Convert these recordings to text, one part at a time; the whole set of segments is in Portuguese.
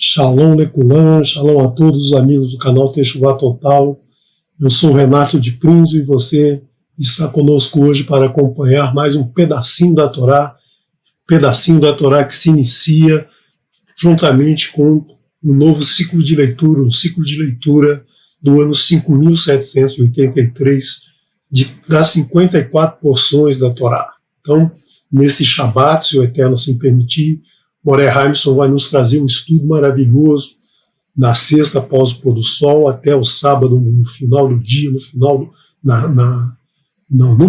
Shalom Lekulan, shalom a todos os amigos do canal Teshuvá Total. Eu sou o Renato de Prinzo e você está conosco hoje para acompanhar mais um pedacinho da Torá que se inicia juntamente com um novo ciclo de leitura, um ciclo de leitura do ano 5783 das 54 porções da Torá. Então, nesse Shabat, se o Eterno assim permitir, Moré Haimson vai nos trazer um estudo maravilhoso na sexta após o pôr do sol até o sábado, no final do dia, no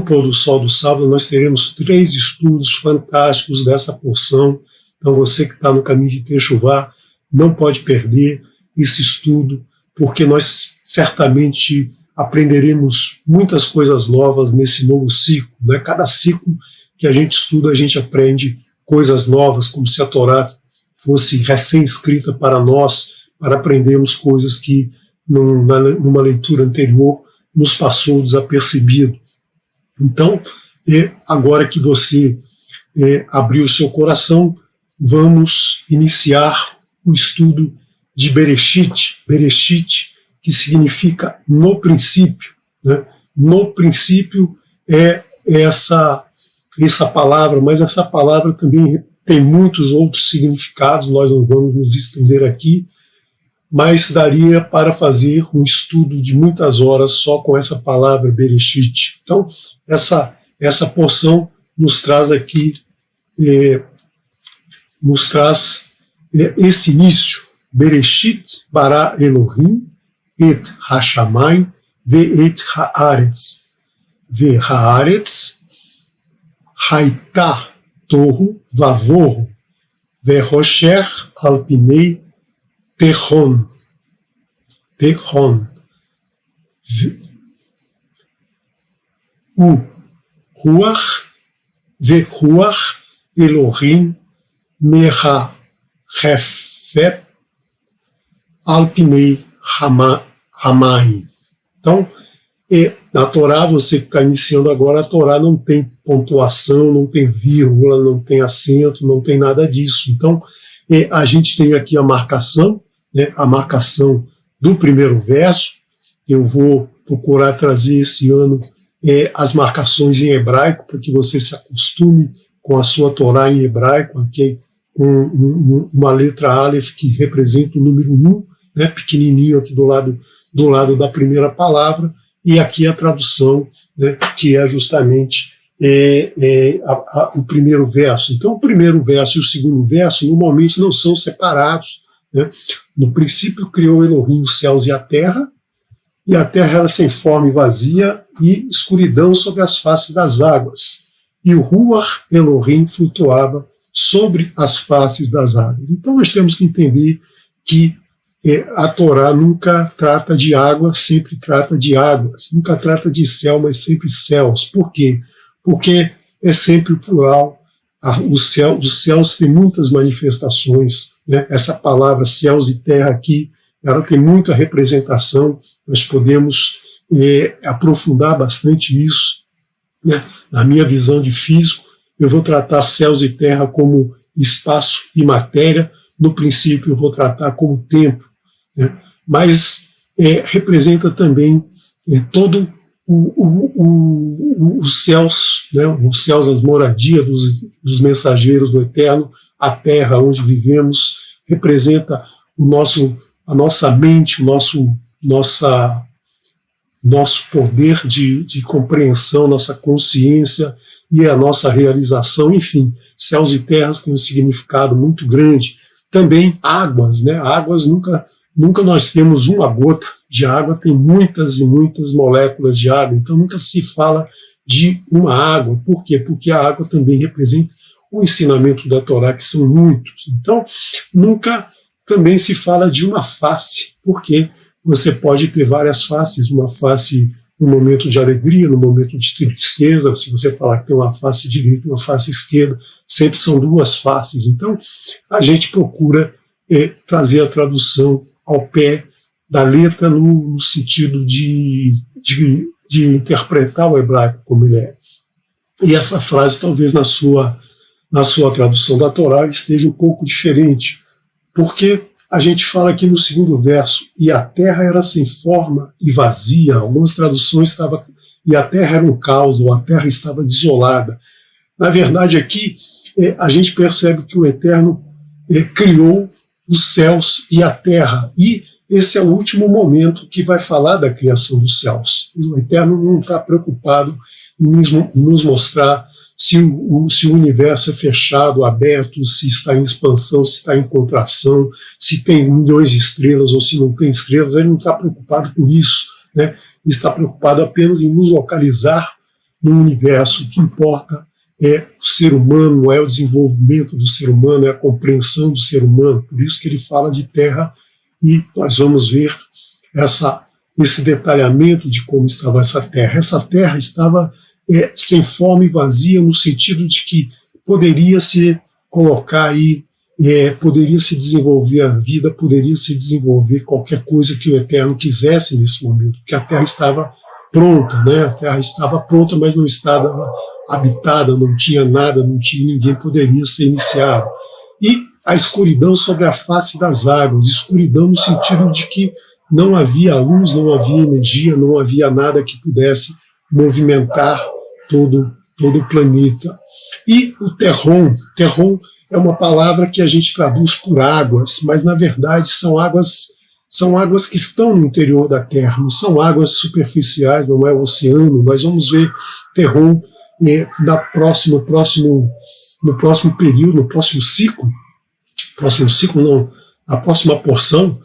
pôr do sol do sábado, nós teremos 3 estudos fantásticos dessa porção. Então você que está no caminho de Teshuvá não pode perder esse estudo, porque nós certamente aprenderemos muitas coisas novas nesse novo ciclo, né? Cada ciclo que a gente estuda, a gente aprende coisas novas, como se a Torá fosse recém-escrita para nós, para aprendermos coisas que numa leitura anterior nos passou desapercebido. Então, agora que você abriu o seu coração, vamos iniciar o estudo de Bereshit, que significa no princípio, né? No princípio é essa palavra, mas essa palavra também tem muitos outros significados, nós não vamos nos estender aqui, mas daria para fazer um estudo de muitas horas só com essa palavra Bereshit. Então, essa porção nos traz aqui, esse início. Bereshit bara Elohim et hashamayim ve'et haaretz. Ve'haaretz haita tohu vavohu ve'rosher al pinei Tehon. O Ruach ve'Ruach Elohim meha refet alpinei Hamayim. Então, na Torá, você que está iniciando agora, a Torá não tem pontuação, não tem vírgula, não tem acento, não tem nada disso. Então, a gente tem aqui a marcação, né, a marcação do primeiro verso. Eu vou procurar trazer esse ano as marcações em hebraico, para que você se acostume com a sua Torá em hebraico, aqui uma letra Aleph que representa o número 1, né, pequenininho aqui do lado da primeira palavra, e aqui a tradução, né, que é justamente o primeiro verso. Então, o primeiro verso e o segundo verso normalmente não são separados, né? No princípio criou Elohim os céus e a terra era sem forma e vazia, e escuridão sobre as faces das águas. E o Ruach Elohim flutuava sobre as faces das águas. Então nós temos que entender que a Torá nunca trata de água, sempre trata de águas. Nunca trata de céu, mas sempre céus. Por quê? Porque é sempre o plural. Os céus têm muitas manifestações, né? Essa palavra céus e terra aqui, ela tem muita representação. Nós podemos aprofundar bastante isso, né? Na minha visão de físico, eu vou tratar céus e terra como espaço e matéria. No princípio, eu vou tratar como tempo, né? Mas representa também todo os céus, né? Os céus, as moradias dos mensageiros do Eterno, a terra onde vivemos, representa a nossa mente, nosso poder de compreensão, nossa consciência e a nossa realização. Enfim, céus e terras têm um significado muito grande. Também águas, né? Águas, nunca nós temos uma gota de água, tem muitas e muitas moléculas de água, então nunca se fala de uma água. Por quê? Porque a água também representa o ensinamento da Torá, que são muitos. Então, nunca também se fala de uma face, porque você pode ter várias faces, uma face no momento de alegria, no momento de tristeza. Se você falar que tem uma face direita e uma face esquerda, sempre são 2 faces. Então, a gente procura trazer a tradução ao pé da letra no sentido de interpretar o hebraico como ele é. E essa frase, talvez na sua tradução da Torá, esteja um pouco diferente, porque a gente fala aqui no segundo verso, e a terra era sem forma e vazia. Algumas traduções estavam, e a terra era um caos, ou a terra estava desolada. Na verdade, aqui a gente percebe que o Eterno criou os céus e a terra, e esse é o último momento que vai falar da criação dos céus. O Eterno não está preocupado em nos mostrar se o universo é fechado, aberto, se está em expansão, se está em contração, se tem milhões de estrelas ou se não tem estrelas. Ele não está preocupado com isso, né? Ele está preocupado apenas em nos localizar no universo. O que importa é o ser humano, é o desenvolvimento do ser humano, é a compreensão do ser humano. Por isso que ele fala de terra, e nós vamos ver esse detalhamento de como estava essa terra. Essa terra estava sem forma e vazia, no sentido de que poderia se colocar aí, poderia se desenvolver a vida, poderia se desenvolver qualquer coisa que o Eterno quisesse nesse momento, porque a terra estava pronta, né? A terra estava pronta, mas não estava habitada, não tinha nada, não tinha ninguém, poderia ser iniciado. E a escuridão sobre a face das águas, escuridão no sentido de que não havia luz, não havia energia, não havia nada que pudesse movimentar todo o planeta. E o terron é uma palavra que a gente traduz por águas, mas na verdade são águas que estão no interior da Terra, não são águas superficiais, não é o oceano. Nós vamos ver terron no próximo período, no próximo ciclo não, a próxima porção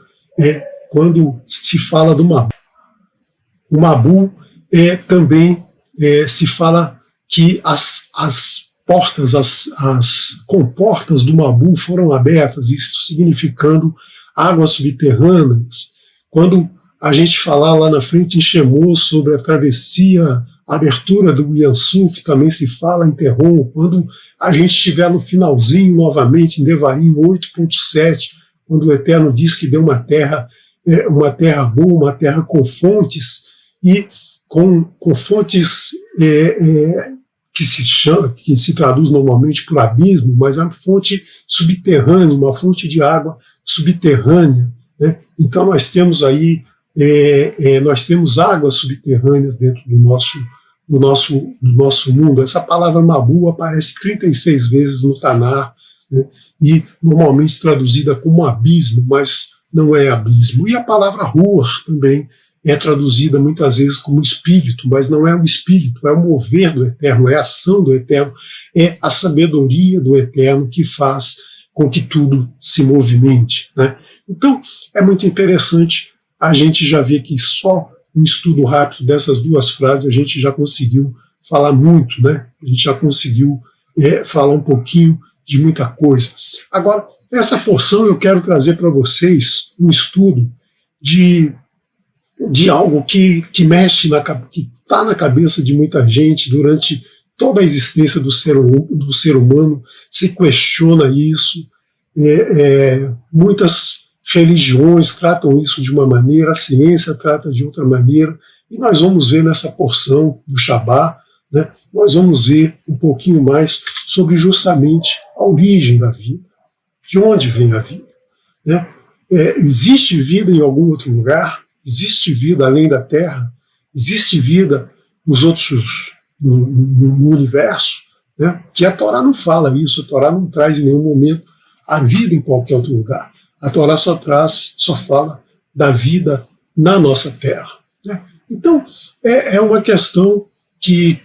quando se fala do Mabu. O Mabu também se fala que as portas, as comportas do Mabu foram abertas, isso significando águas subterrâneas. Quando a gente falar lá na frente em Shemos sobre a travessia, a abertura do Yansuf, também se fala em Terron. Quando a gente estiver no finalzinho novamente, em Devarim 8.7, quando o Eterno diz que deu uma terra boa, uma terra com fontes, e com fontes que se traduz normalmente por abismo, mas é uma fonte subterrânea, uma fonte de água subterrânea, né? Então nós temos aí nós temos águas subterrâneas dentro do nosso mundo. Essa palavra Mabu aparece 36 vezes no Tanar, né? E normalmente traduzida como abismo, mas não é abismo. E a palavra Ruach também é traduzida muitas vezes como espírito, mas não é o espírito, é o mover do Eterno, é a ação do Eterno, é a sabedoria do Eterno que faz com que tudo se movimente, né? Então, é muito interessante, a gente já vê que só um estudo rápido dessas duas frases a gente já conseguiu falar muito, né? A gente já conseguiu falar um pouquinho de muita coisa. Agora, nessa porção eu quero trazer para vocês um estudo de algo que mexe, que está na cabeça de muita gente durante toda a existência do ser humano, se questiona isso. Muitas religiões tratam isso de uma maneira, a ciência trata de outra maneira, e nós vamos ver nessa porção do Shabá, né, nós vamos ver um pouquinho mais sobre justamente a origem da vida, de onde vem a vida, né? Existe vida em algum outro lugar? Existe vida além da Terra? Existe vida nos outros, no universo? Né? Que a Torá não fala isso, a Torá não traz em nenhum momento a vida em qualquer outro lugar. A Torá só fala da vida na nossa Terra, né? Então, é uma questão que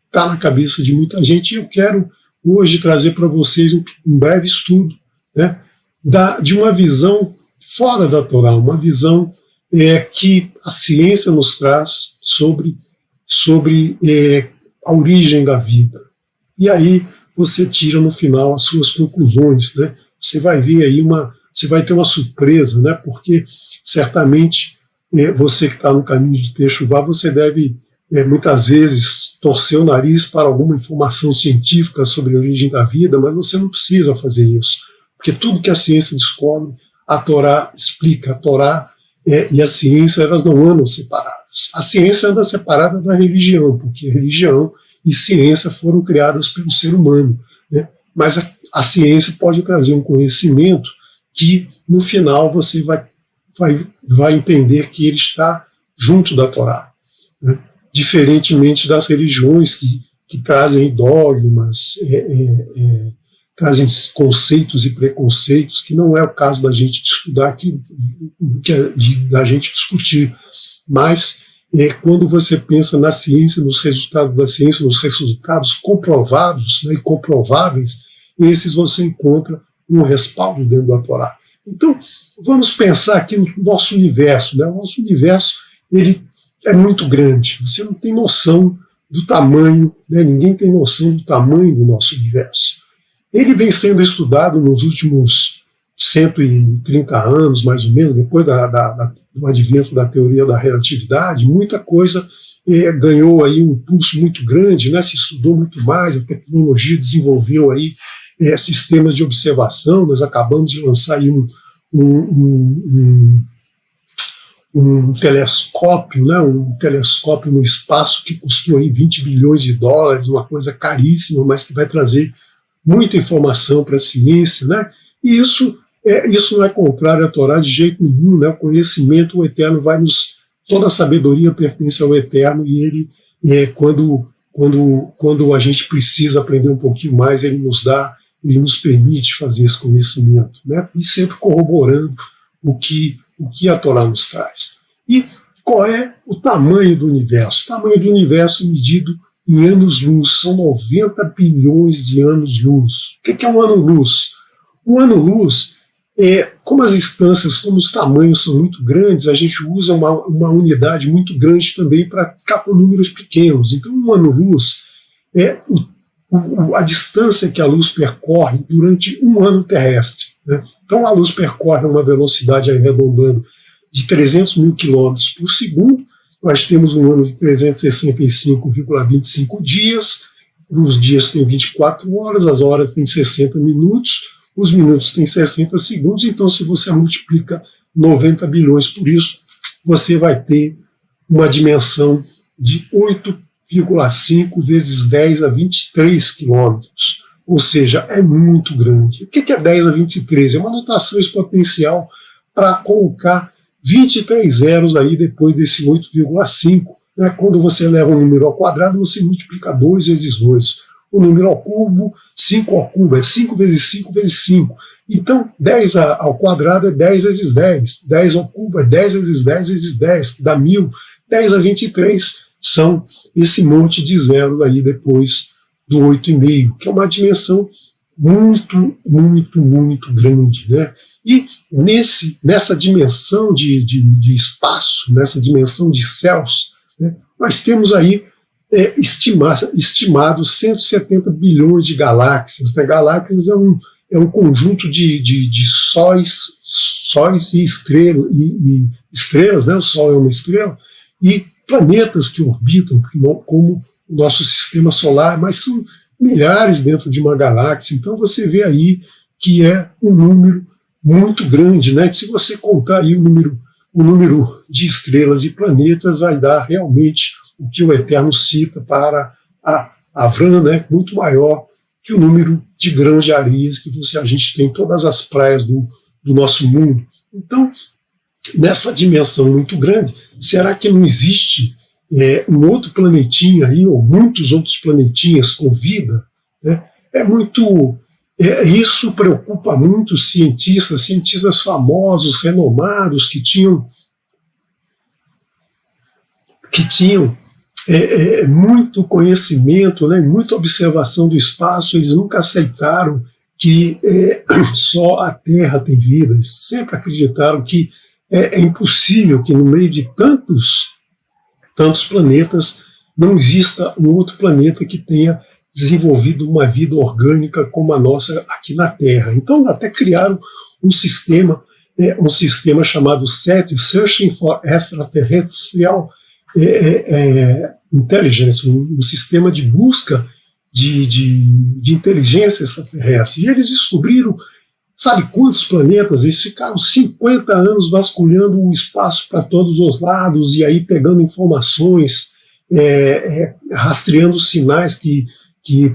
está na cabeça de muita gente, e eu quero hoje trazer para vocês um breve estudo, né, de uma visão fora da Torá, uma visão que a ciência nos traz sobre a origem da vida. E aí você tira no final as suas conclusões, né? Você vai ver aí você vai ter uma surpresa, né? Porque certamente você que está no caminho de Techuvá, você deve muitas vezes torcer o nariz para alguma informação científica sobre a origem da vida, mas você não precisa fazer isso, porque tudo que a ciência descobre, a Torá explica. A Torá e a ciência, elas não andam separadas. A ciência anda separada da religião, porque religião e ciência foram criadas pelo ser humano, né? Mas a ciência pode trazer um conhecimento que no final você vai entender que ele está junto da Torá, né? Diferentemente das religiões que trazem dogmas, trazem conceitos e preconceitos, que não é o caso da gente estudar aqui, da gente discutir. Mas quando você pensa na ciência, nos resultados da ciência, nos resultados comprovados, né, e comprováveis, esses você encontra um respaldo dentro da Torá. Então, vamos pensar aqui no nosso universo, né? O nosso universo, ele é muito grande. Você não tem noção do tamanho, né? Ninguém tem noção do tamanho do nosso universo. Ele vem sendo estudado nos últimos 130 anos, mais ou menos, depois do advento da teoria da relatividade. Muita coisa ganhou aí um impulso muito grande, né? Se estudou muito mais, a tecnologia desenvolveu aí sistemas de observação. Nós acabamos de lançar aí um telescópio, né? Um telescópio no espaço que custou aí 20 bilhões de dólares, uma coisa caríssima, mas que vai trazer muita informação para a ciência, né? E isso não é contrário à Torá de jeito nenhum, né? O conhecimento, o Eterno vai nos... Toda a sabedoria pertence ao Eterno, e ele, quando a gente precisa aprender um pouquinho mais, ele nos permite fazer esse conhecimento, né? E sempre corroborando o que a Torá nos traz. E qual é o tamanho do universo? O tamanho do universo medido em anos-luz, são 90 bilhões de anos-luz. O que é um ano-luz? Um ano-luz, como as distâncias, como os tamanhos são muito grandes, a gente usa uma unidade muito grande também para ficar com números pequenos. Então, um ano-luz é a distância que a luz percorre durante um ano terrestre, né? Então, a luz percorre uma velocidade, arredondando, de 300 mil quilômetros por segundo. Nós temos um ano de 365,25 dias, os dias têm 24 horas, as horas têm 60 minutos, os minutos têm 60 segundos, então se você multiplica 90 bilhões por isso, você vai ter uma dimensão de 8,5 vezes 10 a 23 quilômetros, ou seja, é muito grande. O que é 10 a 23? É uma notação exponencial para colocar 23 zeros aí depois desse 8,5. Né? Quando você leva um número ao quadrado, você multiplica 2 vezes 2. O número ao cubo, 5 ao cubo, é 5 vezes 5 vezes 5. Então, 10 ao quadrado é 10 vezes 10. 10 ao cubo é 10 vezes 10 vezes 10, que dá 1000. 10 a 23 são esse monte de zeros aí depois do 8,5, que é uma dimensão muito, muito, muito grande, né? E nessa dimensão de espaço, nessa dimensão de céus, né, nós temos aí estimado 170 bilhões de galáxias. Né? Galáxias é um conjunto de sóis e estrelas, né? O Sol é uma estrela, e planetas que orbitam, como o nosso sistema solar, mas são milhares dentro de uma galáxia. Então você vê aí que é um número muito grande, né? Se você contar aí o número de estrelas e planetas, vai dar realmente o que o Eterno cita para Avram, né? Muito maior que o número de grãos de areias que a gente tem em todas as praias do nosso mundo. Então, nessa dimensão muito grande, será que não existe um outro planetinha aí, ou muitos outros planetinhas com vida? Né? Isso preocupa muito os cientistas famosos, renomados, que tinham muito conhecimento, né, muita observação do espaço. Eles nunca aceitaram que só a Terra tem vida. Eles sempre acreditaram que é impossível que no meio de tantos planetas não exista um outro planeta que tenha desenvolvido uma vida orgânica como a nossa aqui na Terra. Então até criaram um sistema chamado SETI, Searching for Extraterrestrial Intelligence, um sistema de busca de inteligência extraterrestre. E eles descobriram, sabe quantos planetas? Eles ficaram 50 anos vasculhando o espaço para todos os lados, e aí pegando informações, rastreando sinais que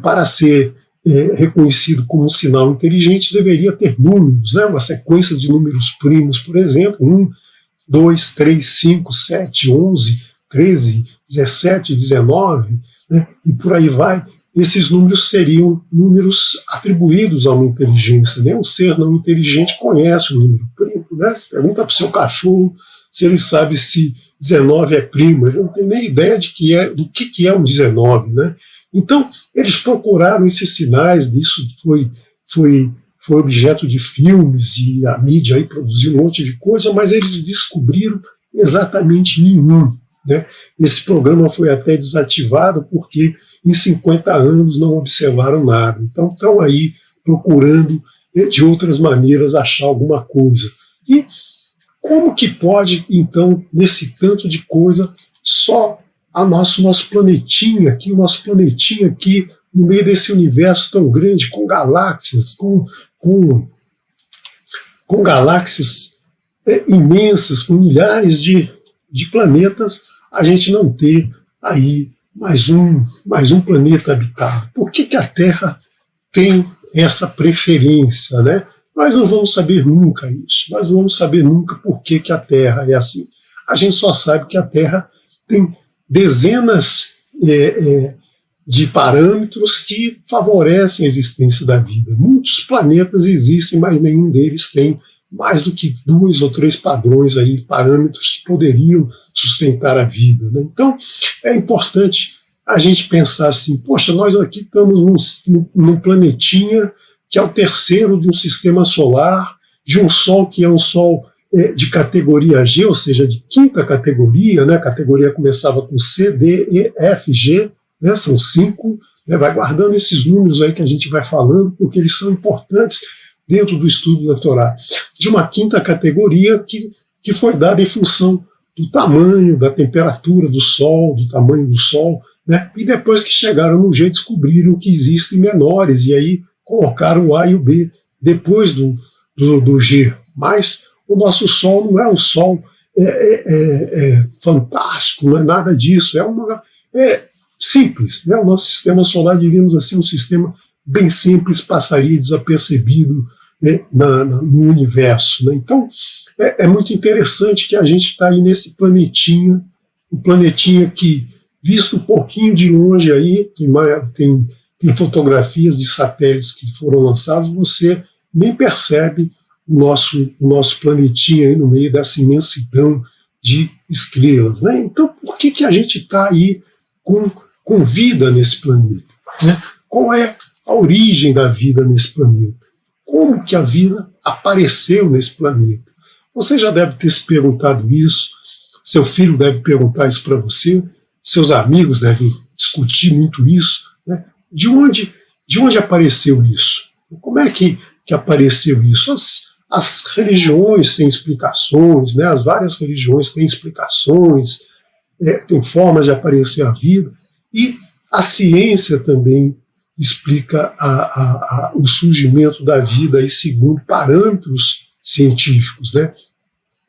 para ser reconhecido como um sinal inteligente deveria ter números, né? Uma sequência de números primos, por exemplo, 1, 2, 3, 5, 7, 11, 13, 17, 19, né? E por aí vai. Esses números seriam números atribuídos a uma inteligência, né? Um ser não inteligente conhece o número primo, né? Pergunta para o seu cachorro se ele sabe se 19 é primo, ele não tem nem ideia do que é um 19, né? Então, eles procuraram esses sinais, isso foi objeto de filmes e a mídia aí produziu um monte de coisa, mas eles descobriram exatamente nenhum, né? Esse programa foi até desativado porque em 50 anos não observaram nada. Então, estão aí procurando de outras maneiras achar alguma coisa. E como que pode, então, nesse tanto de coisa, só o nosso planetinha aqui, o nosso planetinha aqui, no meio desse universo tão grande, com galáxias, com galáxias imensas, com milhares de planetas, a gente não ter aí mais um planeta habitado? Por que a Terra tem essa preferência, né? Nós não vamos saber nunca isso, nós não vamos saber nunca por que a Terra é assim. A gente só sabe que a Terra tem dezenas de parâmetros que favorecem a existência da vida. Muitos planetas existem, mas nenhum deles tem mais do que 2 ou 3 padrões aí, parâmetros que poderiam sustentar a vida, né? Então, é importante a gente pensar assim, poxa, nós aqui estamos num planetinha que é o terceiro de um sistema solar, de um Sol que é um Sol de categoria G, ou seja, de quinta categoria, né? A categoria começava com C, D, E, F, G, né? São 5, né? Vai guardando esses números aí que a gente vai falando, porque eles são importantes dentro do estudo da Torá. De uma quinta categoria que foi dada em função do tamanho, da temperatura do Sol, do tamanho do Sol, né? E depois que chegaram no G, descobriram que existem menores, e aí colocaram o A e o B depois do G. Mas o nosso Sol não é um Sol fantástico, não é nada disso, é simples, né? O nosso sistema solar, diríamos assim, um sistema bem simples, passaria desapercebido, né, no universo, né? Então, é muito interessante que a gente está aí nesse planetinha, um planetinha que, visto um pouquinho de longe aí, tem fotografias de satélites que foram lançados, você nem percebe o nosso planetinha aí no meio dessa imensidão de estrelas, né? Então, por que a gente está aí com vida nesse planeta, né? Qual é a origem da vida nesse planeta? Como que a vida apareceu nesse planeta? Você já deve ter se perguntado isso, seu filho deve perguntar isso para você, seus amigos devem discutir muito isso, né? De onde apareceu isso? Como é que apareceu isso? As religiões têm explicações, né? As várias religiões têm explicações, tem formas de aparecer a vida, e a ciência também explica o surgimento da vida aí segundo parâmetros científicos, né?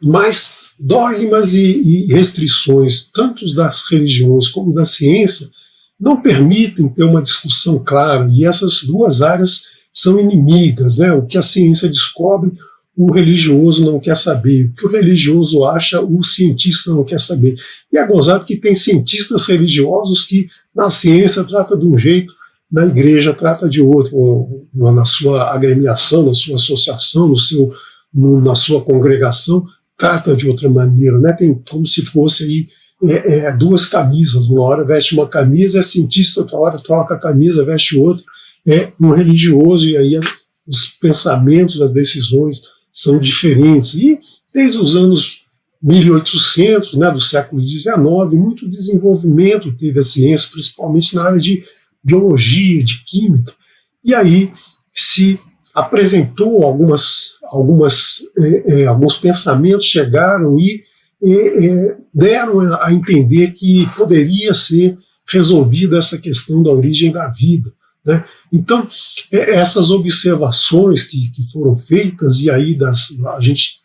Mas dogmas e restrições, tanto das religiões como da ciência, não permitem ter uma discussão clara, e essas duas áreas são inimigas, né? O que a ciência descobre, o religioso não quer saber. O que o religioso acha, o cientista não quer saber. E é gozado que tem cientistas religiosos que na ciência trata de um jeito, na igreja trata de outro, na sua agremiação, na sua associação, na sua congregação, trata de outra maneira, né? Tem como se fosse aí duas camisas, uma hora veste uma camisa, é cientista, outra hora troca a camisa, veste outra, é um religioso, e aí os pensamentos, as decisões são diferentes. E desde os anos 1800, né, do século XIX, muito desenvolvimento teve a ciência, principalmente na área de biologia, de química, e aí se apresentou alguns pensamentos chegaram e deram a entender que poderia ser resolvida essa questão da origem da vida, né? Então, essas observações que foram feitas, e aí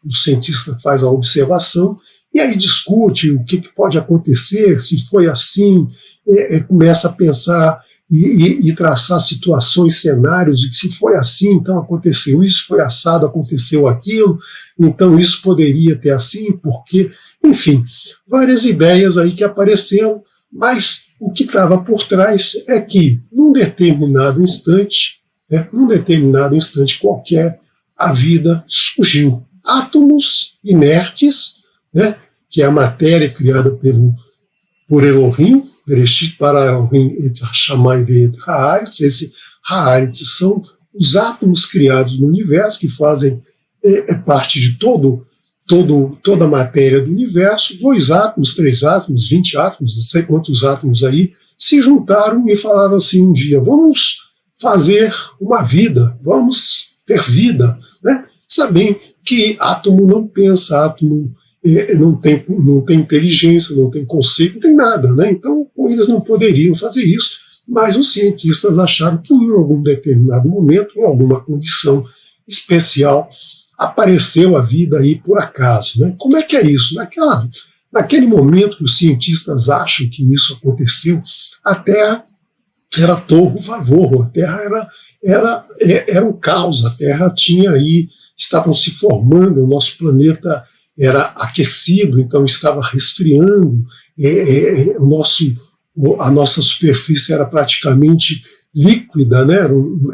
o cientista faz a observação, e aí discute o que pode acontecer, se foi assim, começa a pensar e traçar situações, cenários, e que se foi assim, então aconteceu isso, foi assado, aconteceu aquilo, então isso poderia ter assim, porque, enfim, várias ideias aí que apareceram, mas o que estava por trás é que, num determinado instante qualquer, a vida surgiu. Átomos inertes, né, que é a matéria criada por Elohim, Bereshit bara Elohim et Hashamayim ve'et haaretz. Esse haaretz são os átomos criados no universo, que fazem parte de toda a matéria do universo. 2 átomos, 3 átomos, 20 átomos, não sei quantos átomos aí, se juntaram e falaram assim um dia: vamos fazer uma vida, vamos ter vida, né? Sabem que átomo não pensa, átomo não tem inteligência, não tem conceito, não tem nada, né? Então eles não poderiam fazer isso, mas os cientistas acharam que em algum determinado momento, em alguma condição especial, apareceu a vida aí por acaso, né? Como é que é isso? Naquele momento que os cientistas acham que isso aconteceu, a Terra era torro vavorro, a Terra era um caos, a Terra tinha aí, estavam se formando, o nosso planeta era aquecido, então estava resfriando, a nossa superfície era praticamente líquida, né?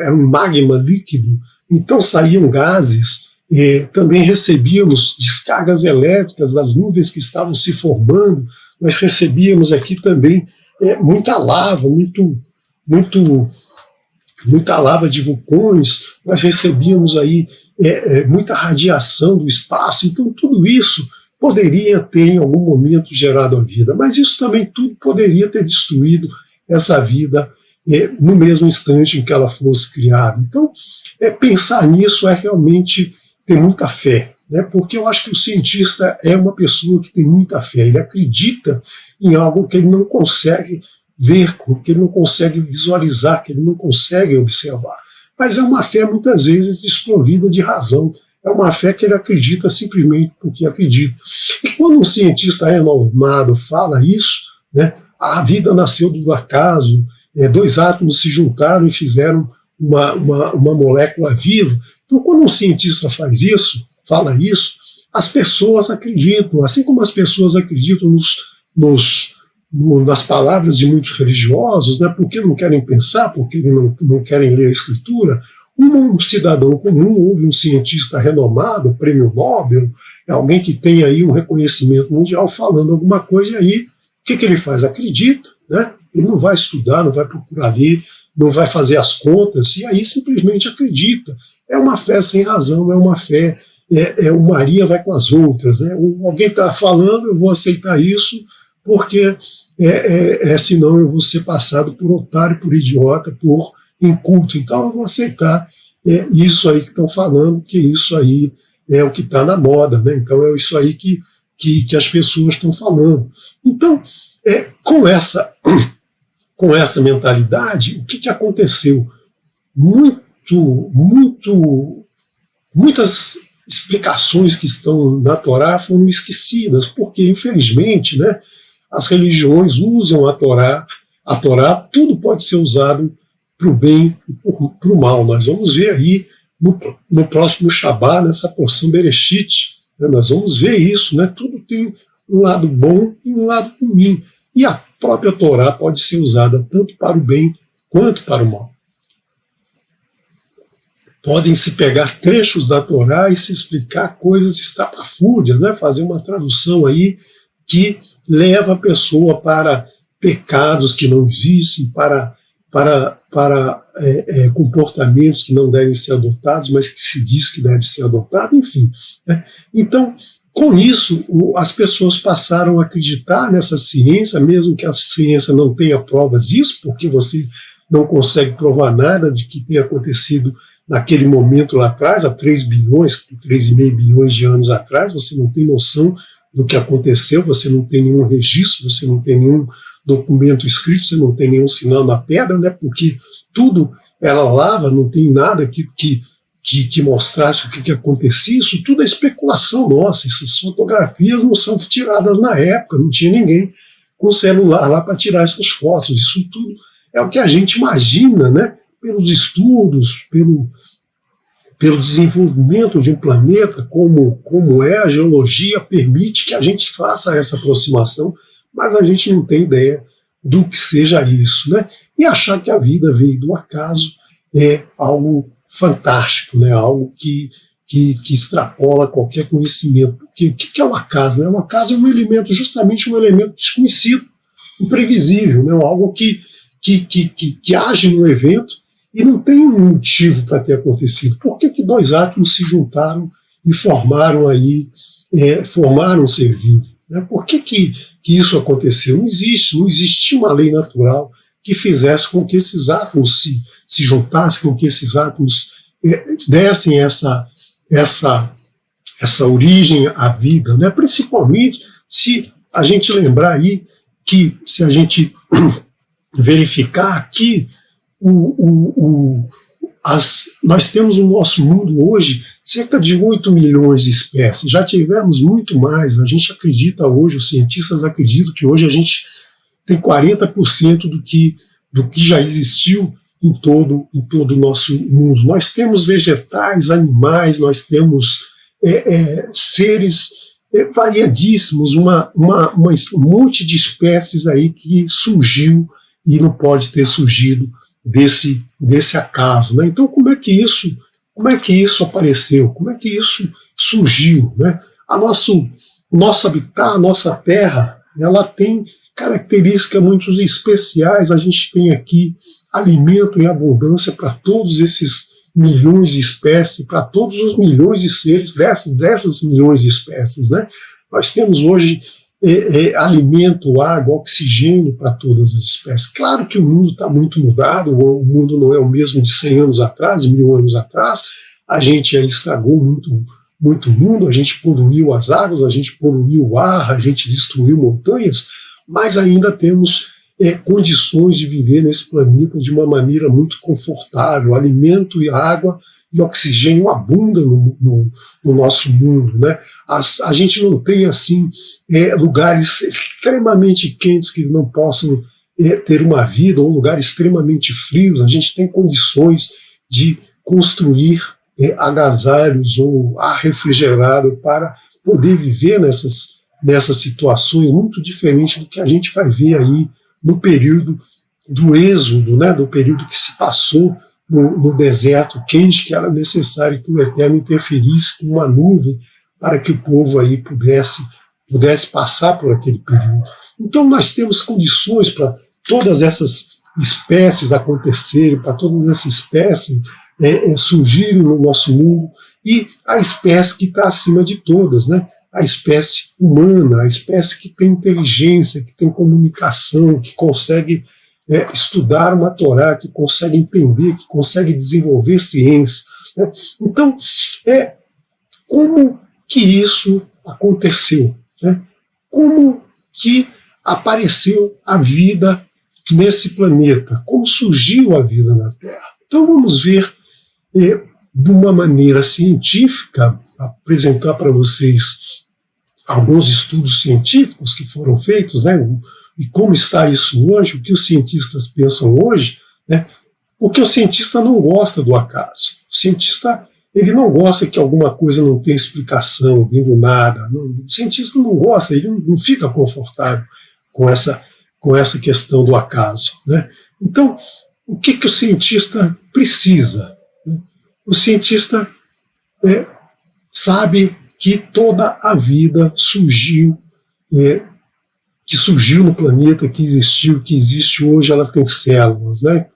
Era um magma líquido, então saíam gases, também recebíamos descargas elétricas das nuvens que estavam se formando, nós recebíamos aqui também muita lava, muita lava de vulcões, nós recebíamos aí muita radiação do espaço, então tudo isso poderia ter em algum momento gerado a vida, mas isso também tudo poderia ter destruído essa vida no mesmo instante em que ela fosse criada. Então, pensar nisso é realmente ter muita fé, né? Porque eu acho que o cientista é uma pessoa que tem muita fé, ele acredita em algo que ele não consegue ver, que ele não consegue visualizar, que ele não consegue observar. Mas é uma fé muitas vezes desprovida de razão, é uma fé que ele acredita simplesmente porque acredita. E quando um cientista renomado fala isso, né, a vida nasceu do acaso, 2 átomos se juntaram e fizeram uma molécula viva. Então, quando um cientista fala isso, as pessoas acreditam, assim como as pessoas acreditam nas palavras de muitos religiosos, né, porque não querem pensar, porque não querem ler a escritura. Um cidadão comum ouve um cientista renomado, prêmio Nobel, alguém que tem aí um reconhecimento mundial falando alguma coisa, e aí o que ele faz? Acredita, né? Ele não vai estudar, não vai procurar ler, não vai fazer as contas, e aí simplesmente acredita. É uma fé sem razão, é uma fé, o Maria vai com as outras, né? Alguém está falando, eu vou aceitar isso, porque senão eu vou ser passado por otário, por idiota, por inculto. Então eu vou aceitar isso aí que estão falando, que isso aí é o que está na moda, né? Então é isso aí que as pessoas estão falando. Então, com essa mentalidade, o que aconteceu? Muitas explicações que estão na Torá foram esquecidas, porque, infelizmente, né, as religiões usam a Torá, tudo pode ser usado para o bem e para o mal. Nós vamos ver aí no próximo Shabbat, nessa porção Bereshit, né, nós vamos ver isso, né, tudo tem um lado bom e um lado ruim. E a própria Torá pode ser usada tanto para o bem quanto para o mal. Podem se pegar trechos da Torá e se explicar coisas estapafúrdias, né, fazer uma tradução aí que leva a pessoa para pecados que não existem, para comportamentos que não devem ser adotados, mas que se diz que deve ser adotado, enfim. Né? Então, com isso, as pessoas passaram a acreditar nessa ciência, mesmo que a ciência não tenha provas disso, porque você não consegue provar nada de que tenha acontecido naquele momento lá atrás, há 3 bilhões, 3,5 bilhões de anos atrás, você não tem noção do que aconteceu, você não tem nenhum registro, você não tem nenhum documento escrito, você não tem nenhum sinal na pedra, né, porque tudo era lava, não tem nada que mostrasse o que acontecia, isso tudo é especulação nossa, essas fotografias não são tiradas na época, não tinha ninguém com celular lá para tirar essas fotos, isso tudo é o que a gente imagina, né, pelos estudos, pelo desenvolvimento de um planeta, como é a geologia, permite que a gente faça essa aproximação, mas a gente não tem ideia do que seja isso, né? E achar que a vida veio do acaso é algo fantástico, né? Algo que extrapola qualquer conhecimento. Porque o que é o acaso? Né? O acaso é um elemento, justamente um elemento desconhecido, imprevisível, né? Algo que age no evento e não tem um motivo para ter acontecido. Por que dois átomos se juntaram e formaram um ser vivo? Né? Por que isso aconteceu? Não existia uma lei natural que fizesse com que esses átomos se juntassem, com que esses átomos dessem essa origem à vida, né? Principalmente se a gente lembrar aí que, se a gente verificar aqui, nós temos no nosso mundo hoje cerca de 8 milhões de espécies. Já tivemos muito mais. A gente acredita hoje, os cientistas acreditam que hoje a gente tem 40% do que já existiu em todo o nosso mundo. Nós temos vegetais, animais, nós temos seres variadíssimos, um monte de espécies aí que surgiu e não pode ter surgido desse acaso, né? Então, como é que isso apareceu? Como é que isso surgiu, né? O nosso habitat, a nossa terra, ela tem características muito especiais. A gente tem aqui alimento em abundância para todos esses milhões de espécies, para todos os milhões de seres dessas milhões de espécies, né? Nós temos hoje alimento, água, oxigênio para todas as espécies. Claro que o mundo está muito mudado, o mundo não é o mesmo de 100 anos atrás, 1000 anos atrás. A gente aí estragou muito o mundo, a gente poluiu as águas, a gente poluiu o ar, a gente destruiu montanhas, mas ainda temos condições de viver nesse planeta de uma maneira muito confortável. Alimento e água e oxigênio abundam no nosso mundo, né? A gente não tem assim lugares extremamente quentes que não possam ter uma vida, ou lugares extremamente frios. A gente tem condições de construir agasalhos ou ar refrigerado para poder viver nessas situações, muito diferente do que a gente vai ver aí no período do êxodo, né, do período que se passou no deserto quente, que era necessário que o Eterno interferisse com uma nuvem para que o povo aí pudesse passar por aquele período. Então nós temos condições para todas essas espécies acontecerem, para todas essas espécies surgirem no nosso mundo, e a espécie que está acima de todas, né? A espécie humana, a espécie que tem inteligência, que tem comunicação, que consegue estudar uma Torá, que consegue entender, que consegue desenvolver ciência, né? Então, como que isso aconteceu, né? Como que apareceu a vida nesse planeta? Como surgiu a vida na Terra? Então vamos ver de uma maneira científica, apresentar para vocês alguns estudos científicos que foram feitos, né? E como está isso hoje, o que os cientistas pensam hoje, né? Porque o cientista não gosta do acaso. O cientista, ele não gosta que alguma coisa não tenha explicação, vem do nada. O cientista não gosta, ele não fica confortável com essa questão do acaso, né? Então, o que o cientista precisa? O cientista sabe que toda a vida surgiu, que surgiu no planeta, que existiu, que existe hoje, ela tem células, né?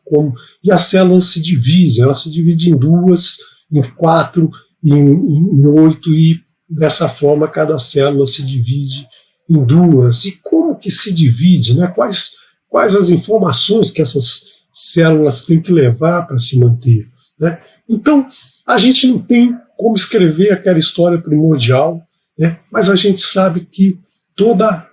E as células se dividem, elas se dividem em 2, em 4, em 8, e dessa forma cada célula se divide em 2. E como que se divide, né? Quais as informações que essas células têm que levar para se manter, né? Então, a gente não tem como escrever aquela história primordial, né? Mas a gente sabe que toda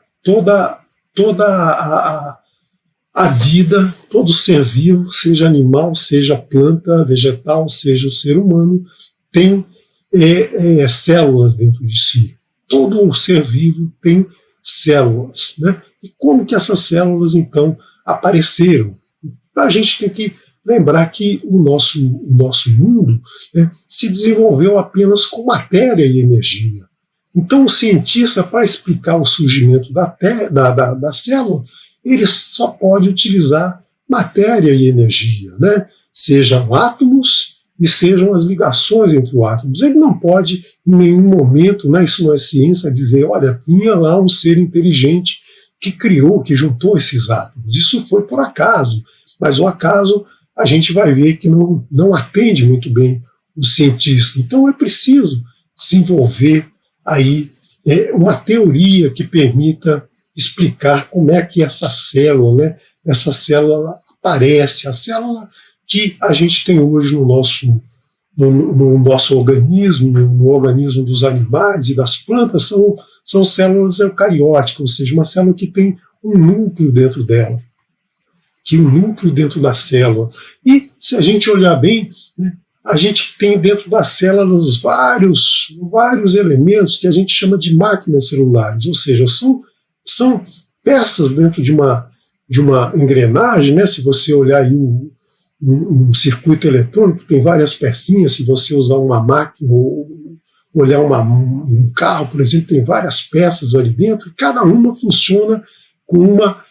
a vida, todo ser vivo, seja animal, seja planta, vegetal, seja o ser humano, tem células dentro de si. Todo ser vivo tem células, né? E como que essas células, então, apareceram? Então a gente tem que lembrar que o nosso mundo, né, se desenvolveu apenas com matéria e energia. Então o cientista, para explicar o surgimento da célula, ele só pode utilizar matéria e energia, né? Sejam átomos e sejam as ligações entre os átomos. Ele não pode, em nenhum momento, né, isso não é ciência, dizer, olha, tinha lá um ser inteligente que criou, que juntou esses átomos. Isso foi por acaso, mas o acaso a gente vai ver que não atende muito bem o cientista. Então é preciso desenvolver aí uma teoria que permita explicar como é que essa célula, né, essa célula aparece, a célula que a gente tem hoje no nosso organismo, no organismo dos animais e das plantas, são células eucarióticas, ou seja, uma célula que tem um núcleo dentro dela, que um núcleo dentro da célula. E se a gente olhar bem, né, a gente tem dentro das células vários elementos que a gente chama de máquinas celulares, ou seja, são peças dentro de uma engrenagem, né? Se você olhar aí um circuito eletrônico, tem várias pecinhas. Se você usar uma máquina ou olhar um carro, por exemplo, tem várias peças ali dentro, e cada uma funciona com uma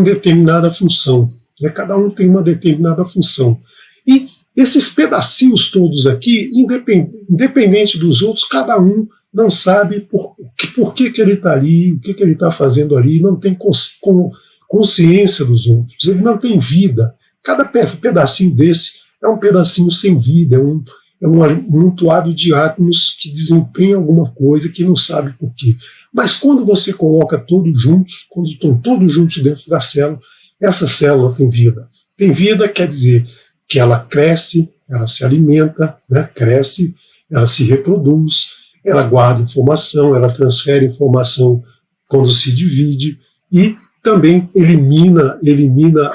determinada função, né? Cada um tem uma determinada função. E esses pedacinhos todos aqui, independente dos outros, cada um não sabe por que ele está ali, o que ele está fazendo ali, não tem consciência dos outros, ele não tem vida. Cada pedacinho desse é um pedacinho sem vida, é um amontoado de átomos que desempenham alguma coisa que não sabe por quê. Mas quando você coloca todos juntos, quando estão todos juntos dentro da célula, essa célula tem vida. Tem vida quer dizer que ela cresce, ela se alimenta, né? Cresce, ela se reproduz, ela guarda informação, ela transfere informação quando se divide e também elimina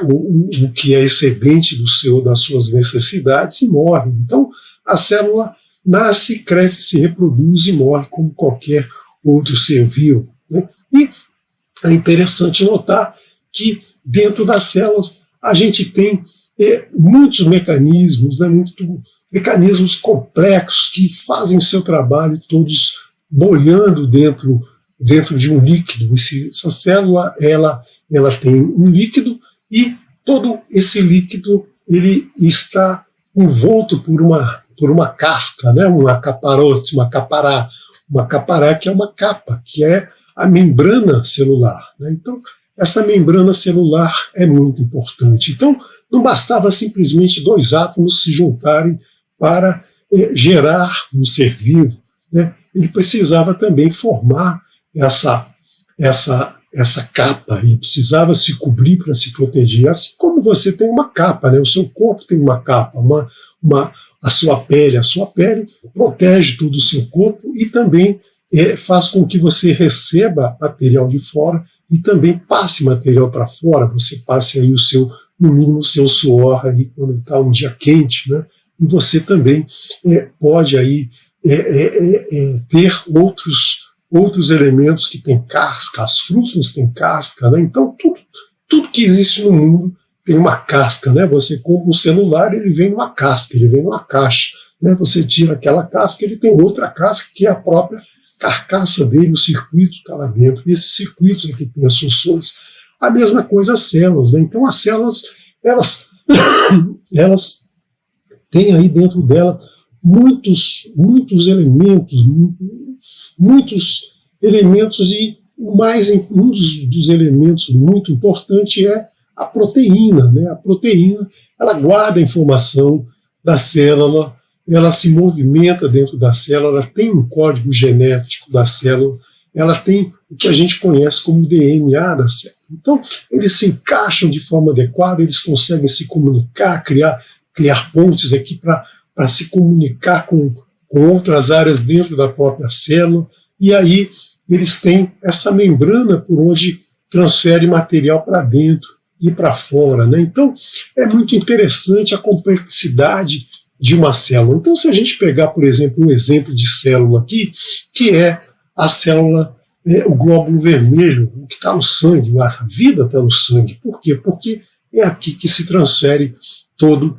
o que é excedente das suas necessidades e morre. Então, a célula nasce, cresce, se reproduz e morre como qualquer outro ser vivo, né? E é interessante notar que dentro das células a gente tem muitos mecanismos, né, mecanismos complexos que fazem seu trabalho, todos boiando dentro de um líquido. Essa célula ela tem um líquido e todo esse líquido ele está envolto por uma casca, né, uma caparote, uma capará que é uma capa, que é a membrana celular, né? Então essa membrana celular é muito importante. Então não bastava simplesmente dois átomos se juntarem para gerar um ser vivo, né? Ele precisava também formar essa capa, ele precisava se cobrir para se proteger, assim como você tem uma capa, né? O seu corpo tem uma capa, a sua pele protege todo o seu corpo e também faz com que você receba material de fora e também passe material para fora, você passe aí no mínimo o seu suor aí quando está um dia quente, né? E você também pode aí ter outros elementos que têm casca, as frutas têm casca, né? Então tudo que existe no mundo tem uma casca, né? Você compra um celular, ele vem numa casca, ele vem numa caixa, né? Você tira aquela casca, ele tem outra casca que é a própria carcaça dele, o circuito está lá dentro, e esse circuito é que tem as funções. A mesma coisa as células, né? Então as células, elas têm aí dentro dela muitos elementos e um dos elementos muito importante é a proteína, né? A proteína, ela guarda a informação da célula, ela se movimenta dentro da célula, ela tem um código genético da célula, ela tem o que a gente conhece como DNA da célula. Então, eles se encaixam de forma adequada, eles conseguem se comunicar, criar pontes aqui para se comunicar com outras áreas dentro da própria célula, e aí eles têm essa membrana por onde transfere material para dentro e para fora, né? Então, é muito interessante a complexidade de uma célula. Então, se a gente pegar, por exemplo, um exemplo de célula aqui, que é a célula, o glóbulo vermelho, o que está no sangue, a vida está no sangue. Por quê? Porque é aqui que se transfere toda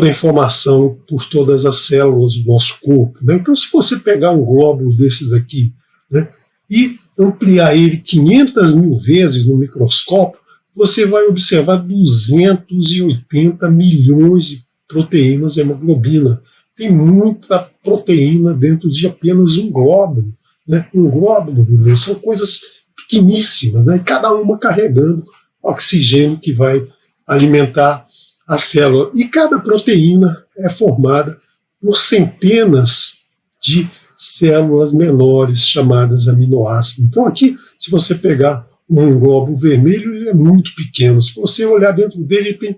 a informação por todas as células do nosso corpo, né? Então, se você pegar um glóbulo desses aqui, né, e ampliar ele 500 mil vezes no microscópio, você vai observar 280 milhões de proteínas hemoglobina. Tem muita proteína dentro de apenas um glóbulo, né? Um glóbulo, são coisas pequeníssimas, né? Cada uma carregando oxigênio que vai alimentar a célula. E cada proteína é formada por centenas de células menores chamadas aminoácidos. Então aqui, se você pegar um glóbulo vermelho, ele é muito pequeno. Se você olhar dentro dele, ele tem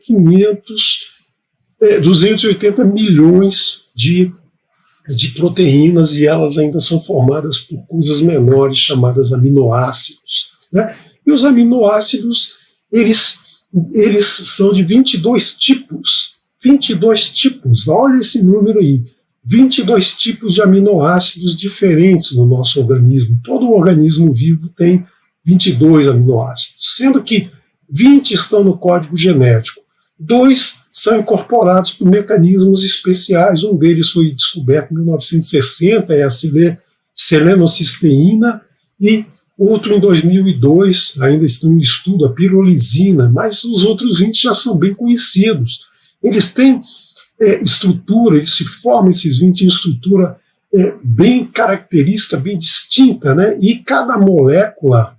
280 milhões de proteínas, e elas ainda são formadas por coisas menores chamadas aminoácidos, né? E os aminoácidos, eles são de 22 tipos. 22 tipos, olha esse número aí. 22 tipos de aminoácidos diferentes no nosso organismo. Todo organismo vivo tem 22 aminoácidos, sendo que 20 estão no código genético. 2 são incorporados por mecanismos especiais. Um deles foi descoberto em 1960, é a selenocisteína, e outro em 2002, ainda estão em estudo, a pirolizina, mas os outros 20 já são bem conhecidos. Eles têm estrutura, eles se formam, esses 20, em estrutura bem característica, bem distinta, né? E cada molécula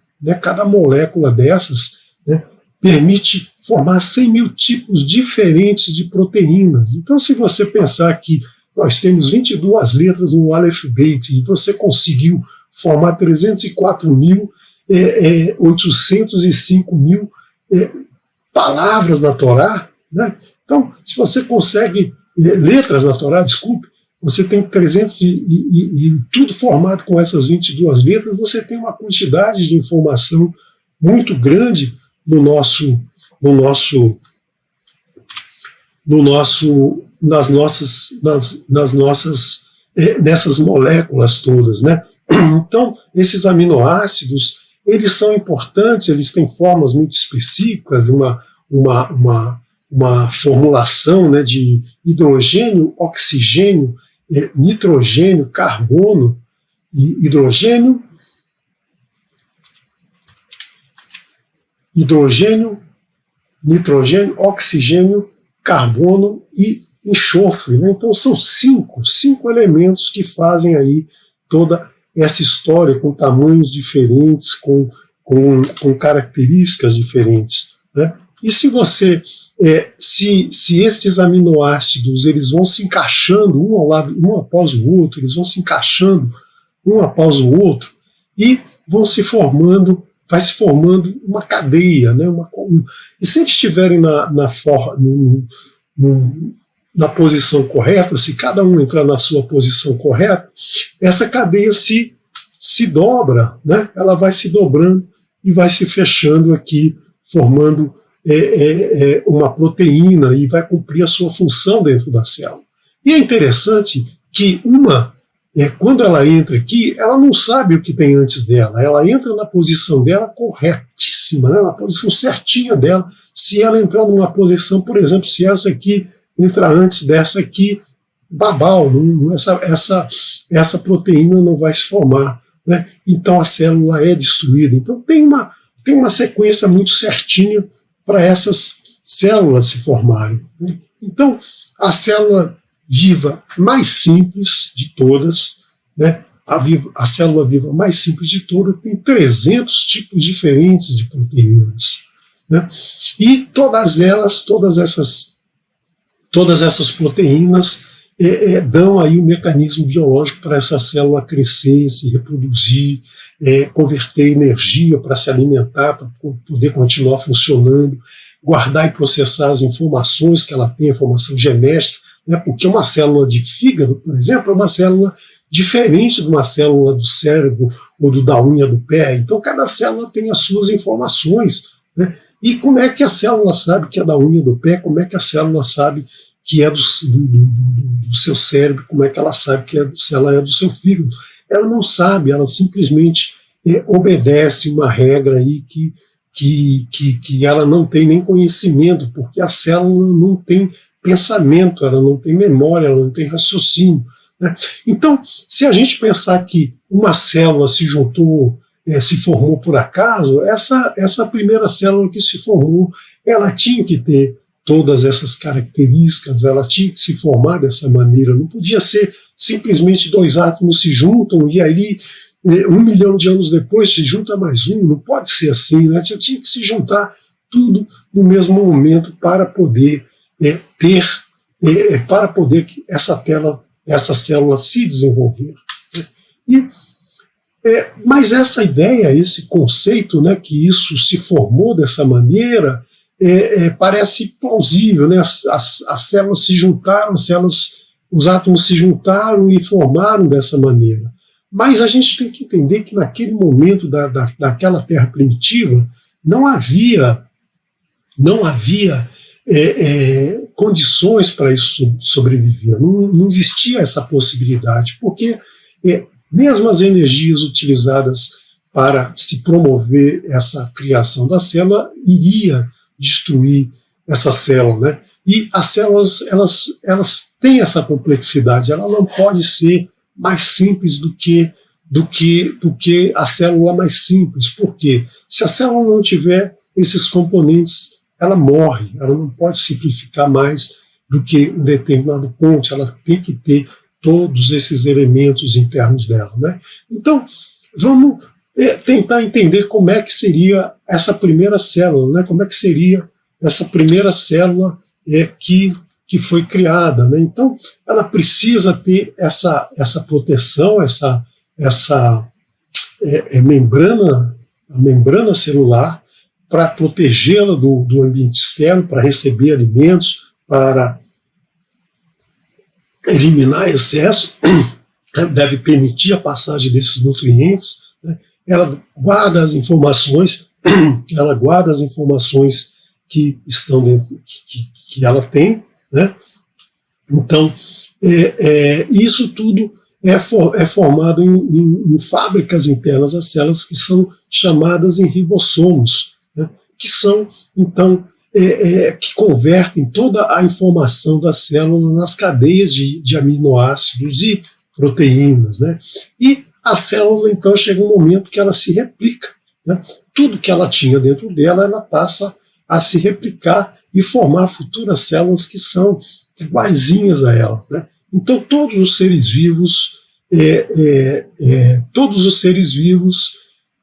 dessas, né, permite formar 100 mil tipos diferentes de proteínas. Então, se você pensar que nós temos 22 letras no alfabeto e você conseguiu formar 304.805 palavras na Torá, né? Então, se você consegue, letras na Torá, desculpe, você tem 300 e tudo formado com essas 22 letras, você tem uma quantidade de informação muito grande nessas moléculas todas, né? Então, esses aminoácidos, eles são importantes, eles têm formas muito específicas, uma formulação, né, de hidrogênio, oxigênio, nitrogênio, carbono, e hidrogênio, nitrogênio, oxigênio, carbono e enxofre, né? Então são cinco elementos que fazem aí toda essa história, com tamanhos diferentes, com características diferentes, né? E se você se esses aminoácidos eles vão se encaixando um após o outro, eles vão se encaixando um após o outro e vai se formando uma cadeia, né? E se eles estiverem na posição correta, se cada um entrar na sua posição correta, essa cadeia se dobra, né? Ela vai se dobrando e vai se fechando aqui, formando uma proteína, e vai cumprir a sua função dentro da célula. E é interessante que quando ela entra aqui, ela não sabe o que tem antes dela, ela entra na posição dela corretíssima, né, na posição certinha dela. Se ela entrar numa posição, por exemplo, se essa aqui entrar antes dessa aqui, babau, essa proteína não vai se formar, né? Então a célula é destruída. Então tem uma sequência muito certinha para essas células se formarem, né? Então a célula viva mais simples de todas, né? A célula viva mais simples de todas tem 300 tipos diferentes de proteínas, né? E todas essas proteínas dão aí um mecanismo biológico para essa célula crescer, se reproduzir, converter energia para se alimentar, para poder continuar funcionando, guardar e processar as informações que ela tem, informação genética, né? Porque uma célula de fígado, por exemplo, é uma célula diferente de uma célula do cérebro ou da unha do pé. Então cada célula tem as suas informações, né? E como é que a célula sabe que é da unha do pé? Como é que a célula sabe que é do seu cérebro? Como é que ela sabe se ela é do seu fígado? Ela não sabe, ela simplesmente obedece uma regra aí que que ela não tem nem conhecimento, porque a célula não tem pensamento, ela não tem memória, ela não tem raciocínio, né? Então, se a gente pensar que uma célula se juntou, se formou por acaso, essa primeira célula que se formou, ela tinha que ter todas essas características, ela tinha que se formar dessa maneira, não podia ser simplesmente dois átomos se juntam e aí 1 milhão de anos depois se junta mais um, não pode ser assim, né? Tinha que se juntar tudo no mesmo momento para poder para poder essa célula se desenvolver. Mas essa ideia, esse conceito, né, que isso se formou dessa maneira, parece plausível, né? As células se juntaram, os átomos se juntaram e formaram dessa maneira. Mas a gente tem que entender que naquele momento daquela Terra primitiva não havia condições para isso sobreviver, não existia essa possibilidade, porque mesmo as energias utilizadas para se promover essa criação da célula iria destruir essa célula, né? E as células elas têm essa complexidade, ela não pode ser mais simples do que a célula mais simples. Por quê? Se a célula não tiver esses componentes, ela morre, ela não pode simplificar mais do que um determinado ponto, ela tem que ter todos esses elementos internos dela, né? Então, vamos tentar entender como é que seria essa primeira célula, né? Como é que seria essa primeira célula que foi criada, né? Então, ela precisa ter essa proteção, essa membrana celular para protegê-la do ambiente externo, para receber alimentos, para eliminar excesso, deve permitir a passagem desses nutrientes, né? Ela guarda as informações, que estão dentro, que ela tem, né? Então, isso tudo é formado em fábricas internas das células que são chamadas em ribossomos, né? Que são, então, que convertem toda a informação da célula nas cadeias de aminoácidos e proteínas, né? E a célula, então, chega um momento que ela se replica, né? Tudo que ela tinha dentro dela, ela passa a se replicar e formar futuras células que são iguaizinhas a ela, né? Então, todos os seres vivos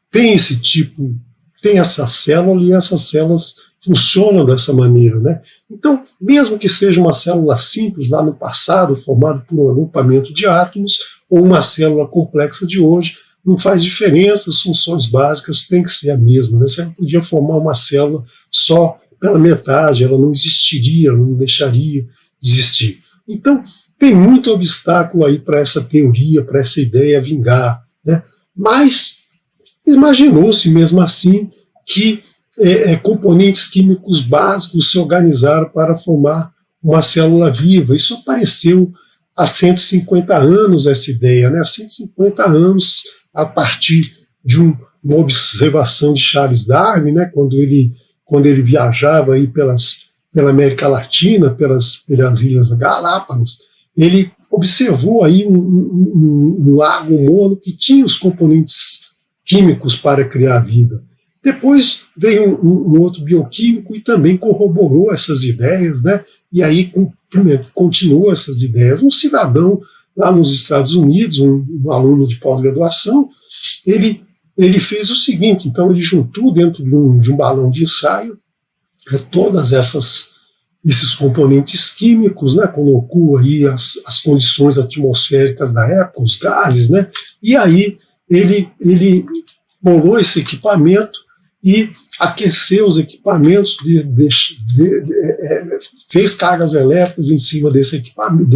têm esse tipo, têm essa célula e essas células funcionam dessa maneira, né? Então, mesmo que seja uma célula simples lá no passado, formada por um agrupamento de átomos, ou uma célula complexa de hoje, não faz diferença, as funções básicas têm que ser a mesma, né? Você não podia formar uma célula só pela metade, ela não existiria, não deixaria de existir. Então, tem muito obstáculo aí para essa teoria, para essa ideia vingar, né? Mas imaginou-se mesmo assim que componentes químicos básicos se organizaram para formar uma célula viva. Isso apareceu há 150 anos, essa ideia, né? Há 150 anos, a partir de uma observação de Charles Darwin, né? Quando ele viajava aí pela América Latina, pelas Ilhas Galápagos, ele observou aí um lago morno que tinha os componentes químicos para criar a vida. Depois veio um outro bioquímico e também corroborou essas ideias, né? E aí continuou essas ideias. Um cidadão lá nos Estados Unidos, um aluno de pós-graduação, ele fez o seguinte, então ele juntou dentro de um balão de ensaio todas esses componentes químicos, né? Colocou aí as condições atmosféricas da época, os gases, né? E aí ele bolou esse equipamento e aqueceu os equipamentos, fez cargas elétricas em cima desse equipamento,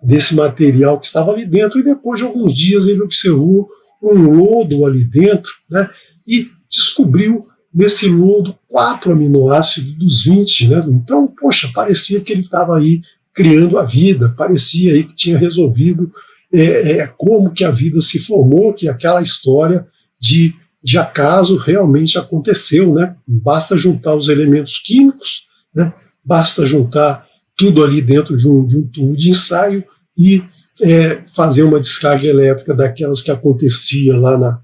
desse material que estava ali dentro, e depois de alguns dias ele observou um lodo ali dentro, né? E descobriu nesse lodo 4 aminoácidos dos 20, né? Então, poxa, parecia que ele estava aí criando a vida, parecia aí que tinha resolvido como que a vida se formou, que aquela história de de acaso realmente aconteceu, né? Basta juntar os elementos químicos, né? Basta juntar tudo ali dentro de um tubo de ensaio e fazer uma descarga elétrica daquelas que acontecia lá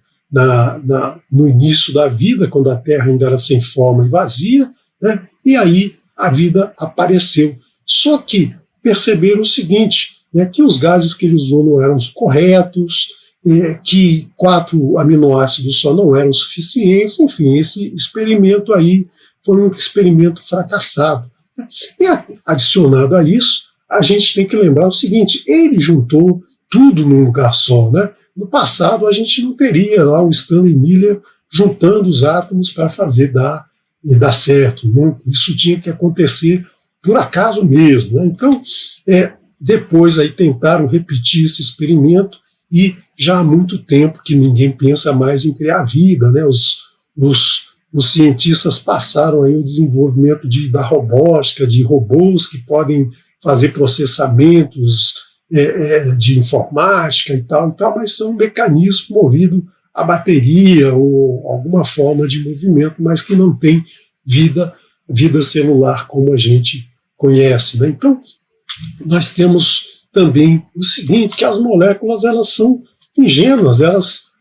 no início da vida, quando a Terra ainda era sem forma e vazia, né? E aí a vida apareceu. Só que perceberam o seguinte, né, que os gases que ele usou não eram corretos, que 4 aminoácidos só não eram suficientes, enfim, esse experimento aí foi um experimento fracassado. E adicionado a isso, a gente tem que lembrar o seguinte, ele juntou tudo num lugar só, né? No passado a gente não teria lá o Stanley Miller juntando os átomos para fazer dar certo, né? Isso tinha que acontecer por acaso mesmo, né? Então, depois aí tentaram repetir esse experimento e já há muito tempo que ninguém pensa mais em criar vida, né? Os cientistas passaram aí o desenvolvimento da robótica, de robôs que podem fazer processamentos de informática e tal, mas são mecanismos movidos a bateria ou alguma forma de movimento, mas que não tem vida celular como a gente conhece, né? Então, nós temos também o seguinte, que as moléculas elas são ingênuas, elas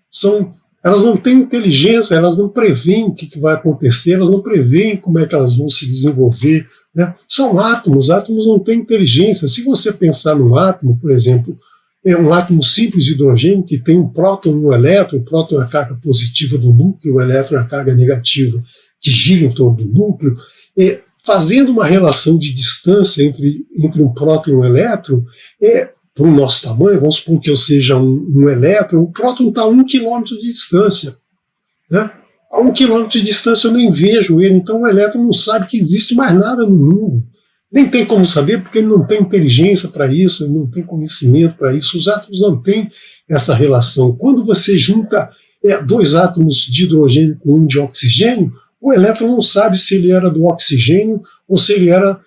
não têm inteligência, elas não preveem o que vai acontecer, elas não preveem como é que elas vão se desenvolver, né? São átomos não têm inteligência. Se você pensar num átomo, por exemplo, um átomo simples de hidrogênio que tem um próton e um elétron, o próton é a carga positiva do núcleo, o elétron é a carga negativa que gira em torno do núcleo, fazendo uma relação de distância entre um próton e um elétron, para o nosso tamanho, vamos supor que eu seja um elétron, o próton está a 1 quilômetro de distância, né? A 1 quilômetro de distância eu nem vejo ele, então o elétron não sabe que existe mais nada no mundo. Nem tem como saber, porque ele não tem inteligência para isso, ele não tem conhecimento para isso. Os átomos não têm essa relação. Quando você junta 2 átomos de hidrogênio com um de oxigênio, o elétron não sabe se ele era do oxigênio ou se ele era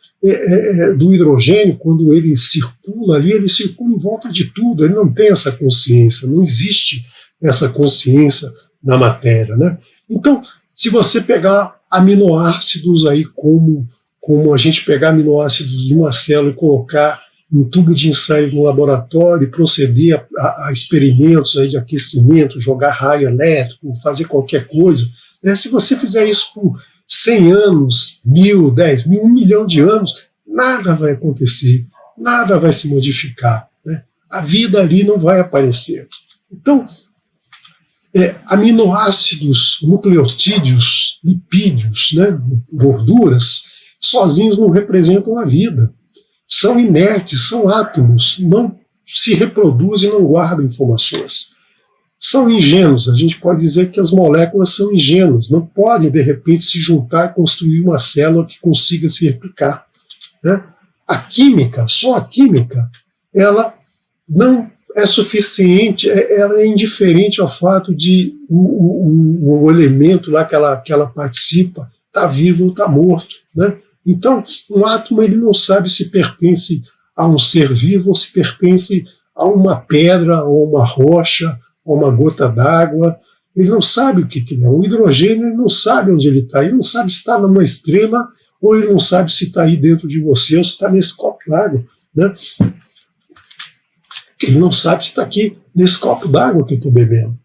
do hidrogênio. Quando ele circula ali, ele circula em volta de tudo, ele não tem essa consciência, não existe essa consciência na matéria, né? Então, se você pegar aminoácidos aí como a gente pegar aminoácidos de uma célula e colocar em um tubo de ensaio no laboratório e proceder a experimentos aí de aquecimento, jogar raio elétrico, fazer qualquer coisa, né? Se você fizer isso por 100 anos, 1.000, 10.000, 1 milhão de anos, nada vai acontecer, nada vai se modificar, né? A vida ali não vai aparecer. Então, aminoácidos, nucleotídeos, lipídios, né, gorduras, sozinhos não representam a vida. São inertes, são átomos, não se reproduzem, não guardam informações. São ingênuos, a gente pode dizer que as moléculas são ingênuas, não podem, de repente, se juntar e construir uma célula que consiga se replicar, né? A química, só a química, ela não é suficiente, ela é indiferente ao fato de o elemento lá que ela participa está vivo ou está morto, né? Então, um átomo ele não sabe se pertence a um ser vivo ou se pertence a uma pedra ou uma rocha ou uma gota d'água. Ele não sabe o que é. O hidrogênio ele não sabe onde ele está, ele não sabe se está numa estrela ou ele não sabe se está aí dentro de você ou se está nesse copo d'água, né? Ele não sabe se está aqui nesse copo d'água que eu estou bebendo,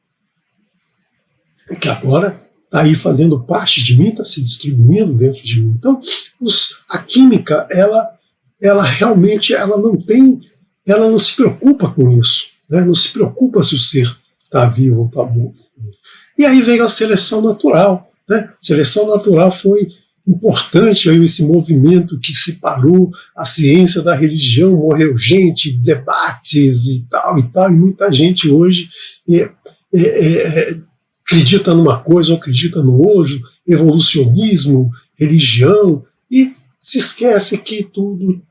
que agora está aí fazendo parte de mim, está se distribuindo dentro de mim. Então, a química, ela realmente ela não se preocupa com isso, né? Não se preocupa se o ser está vivo ou está morto. E aí veio a seleção natural, né? Seleção natural foi importante aí esse movimento que separou a ciência da religião, morreu gente, debates e tal, e muita gente hoje acredita numa coisa ou acredita no outro, evolucionismo, religião, e se esquece que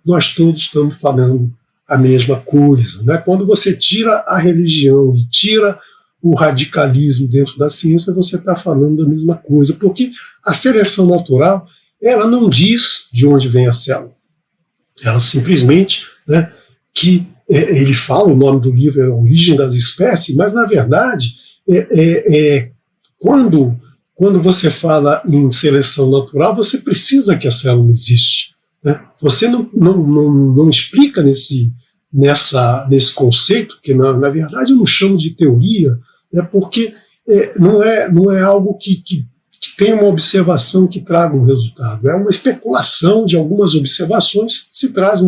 nós todos estamos falando a mesma coisa, né? Quando você tira a religião e tira o radicalismo dentro da ciência, você está falando da mesma coisa, porque a seleção natural, ela não diz de onde vem a célula. Ela simplesmente, né, ele fala, o nome do livro é A Origem das Espécies, mas na verdade quando você fala em seleção natural, você precisa que a célula existe, né? Você não explica nesse conceito, que na verdade eu não chamo de teoria, né, porque não é algo que tem uma observação que traga um resultado. É uma especulação de algumas observações, se traz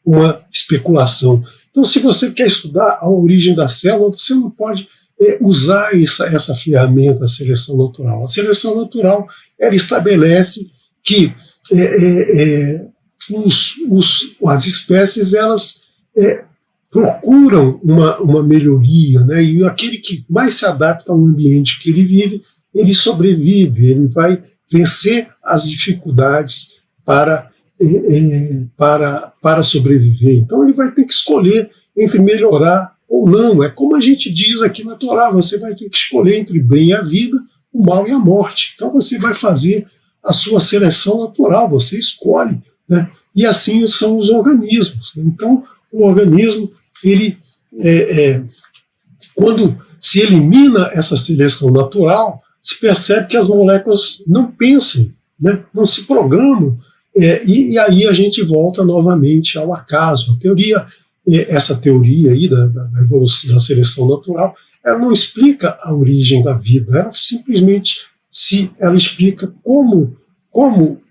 uma especulação. Então, se você quer estudar a origem da célula, você não pode usar essa ferramenta, a seleção natural. A seleção natural, ela estabelece que as espécies, elas procuram uma melhoria, né? E aquele que mais se adapta ao ambiente que ele vive, ele sobrevive, ele vai vencer as dificuldades para sobreviver. Então ele vai ter que escolher entre melhorar ou não. É como a gente diz aqui na Torá, você vai ter que escolher entre o bem e a vida, o mal e a morte. Então você vai fazer a sua seleção natural, você escolhe, né? E assim são os organismos. Então o organismo, ele quando se elimina essa seleção natural, se percebe que as moléculas não pensam, né? Não se programam, e aí a gente volta novamente ao acaso. A teoria, essa teoria aí da evolução, da seleção natural, ela não explica a origem da vida, ela simplesmente ela explica como